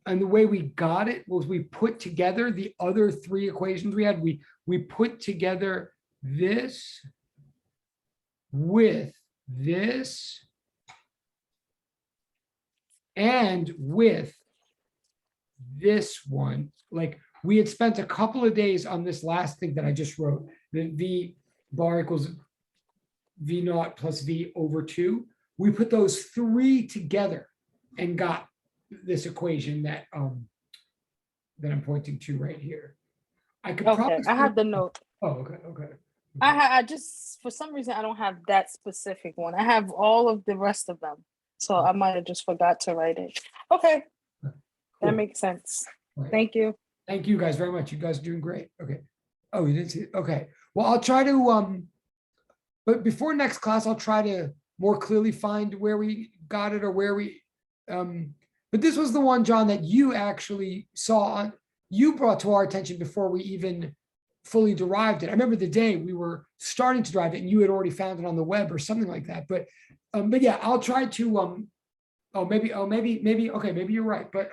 And the way we got it was we put together the other three equations we had. We put together this with this and with this one. Like we had spent a couple of days on this last thing that I just wrote, that V bar equals V naught plus V over 2. We put those three together and got this equation that that I'm pointing to right here. I could Okay, probably I have the note. Oh, okay. I just, for some reason, I don't have that specific one. I have all of the rest of them. So I might have just forgot to write it. Okay, Cool. that makes sense. Right. Thank you. Thank you guys very much. You guys are doing great. Okay. Oh, you didn't see it? Okay. Well, I'll try to but before next class, I'll try to more clearly find where we got it or where we but this was the one, John, that you actually saw, you brought to our attention before we even fully derived it. I remember the day we were starting to derive it and you had already found it on the web or something like that. But yeah, I'll try to maybe okay, maybe you're right. But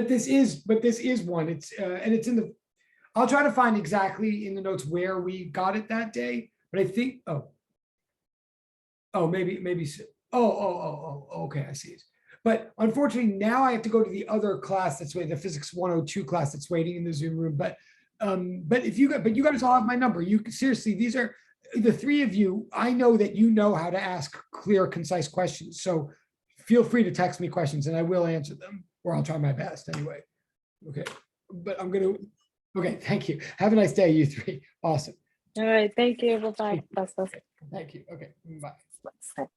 this is one. It's and it's in the, I'll try to find exactly in the notes where we got it that day. But I think maybe okay, I see it. But unfortunately, now I have to go to the other class that's waiting, the physics 102 class that's waiting in the Zoom room. But if you guys all have my number. You seriously, these are the three of you. I know that you know how to ask clear, concise questions. So feel free to text me questions and I will answer them, or I'll try my best anyway. Okay, but okay, thank you. Have a nice day, you three. Awesome. All right, thank you. Bye-bye. Thank you. Okay, bye. Bye.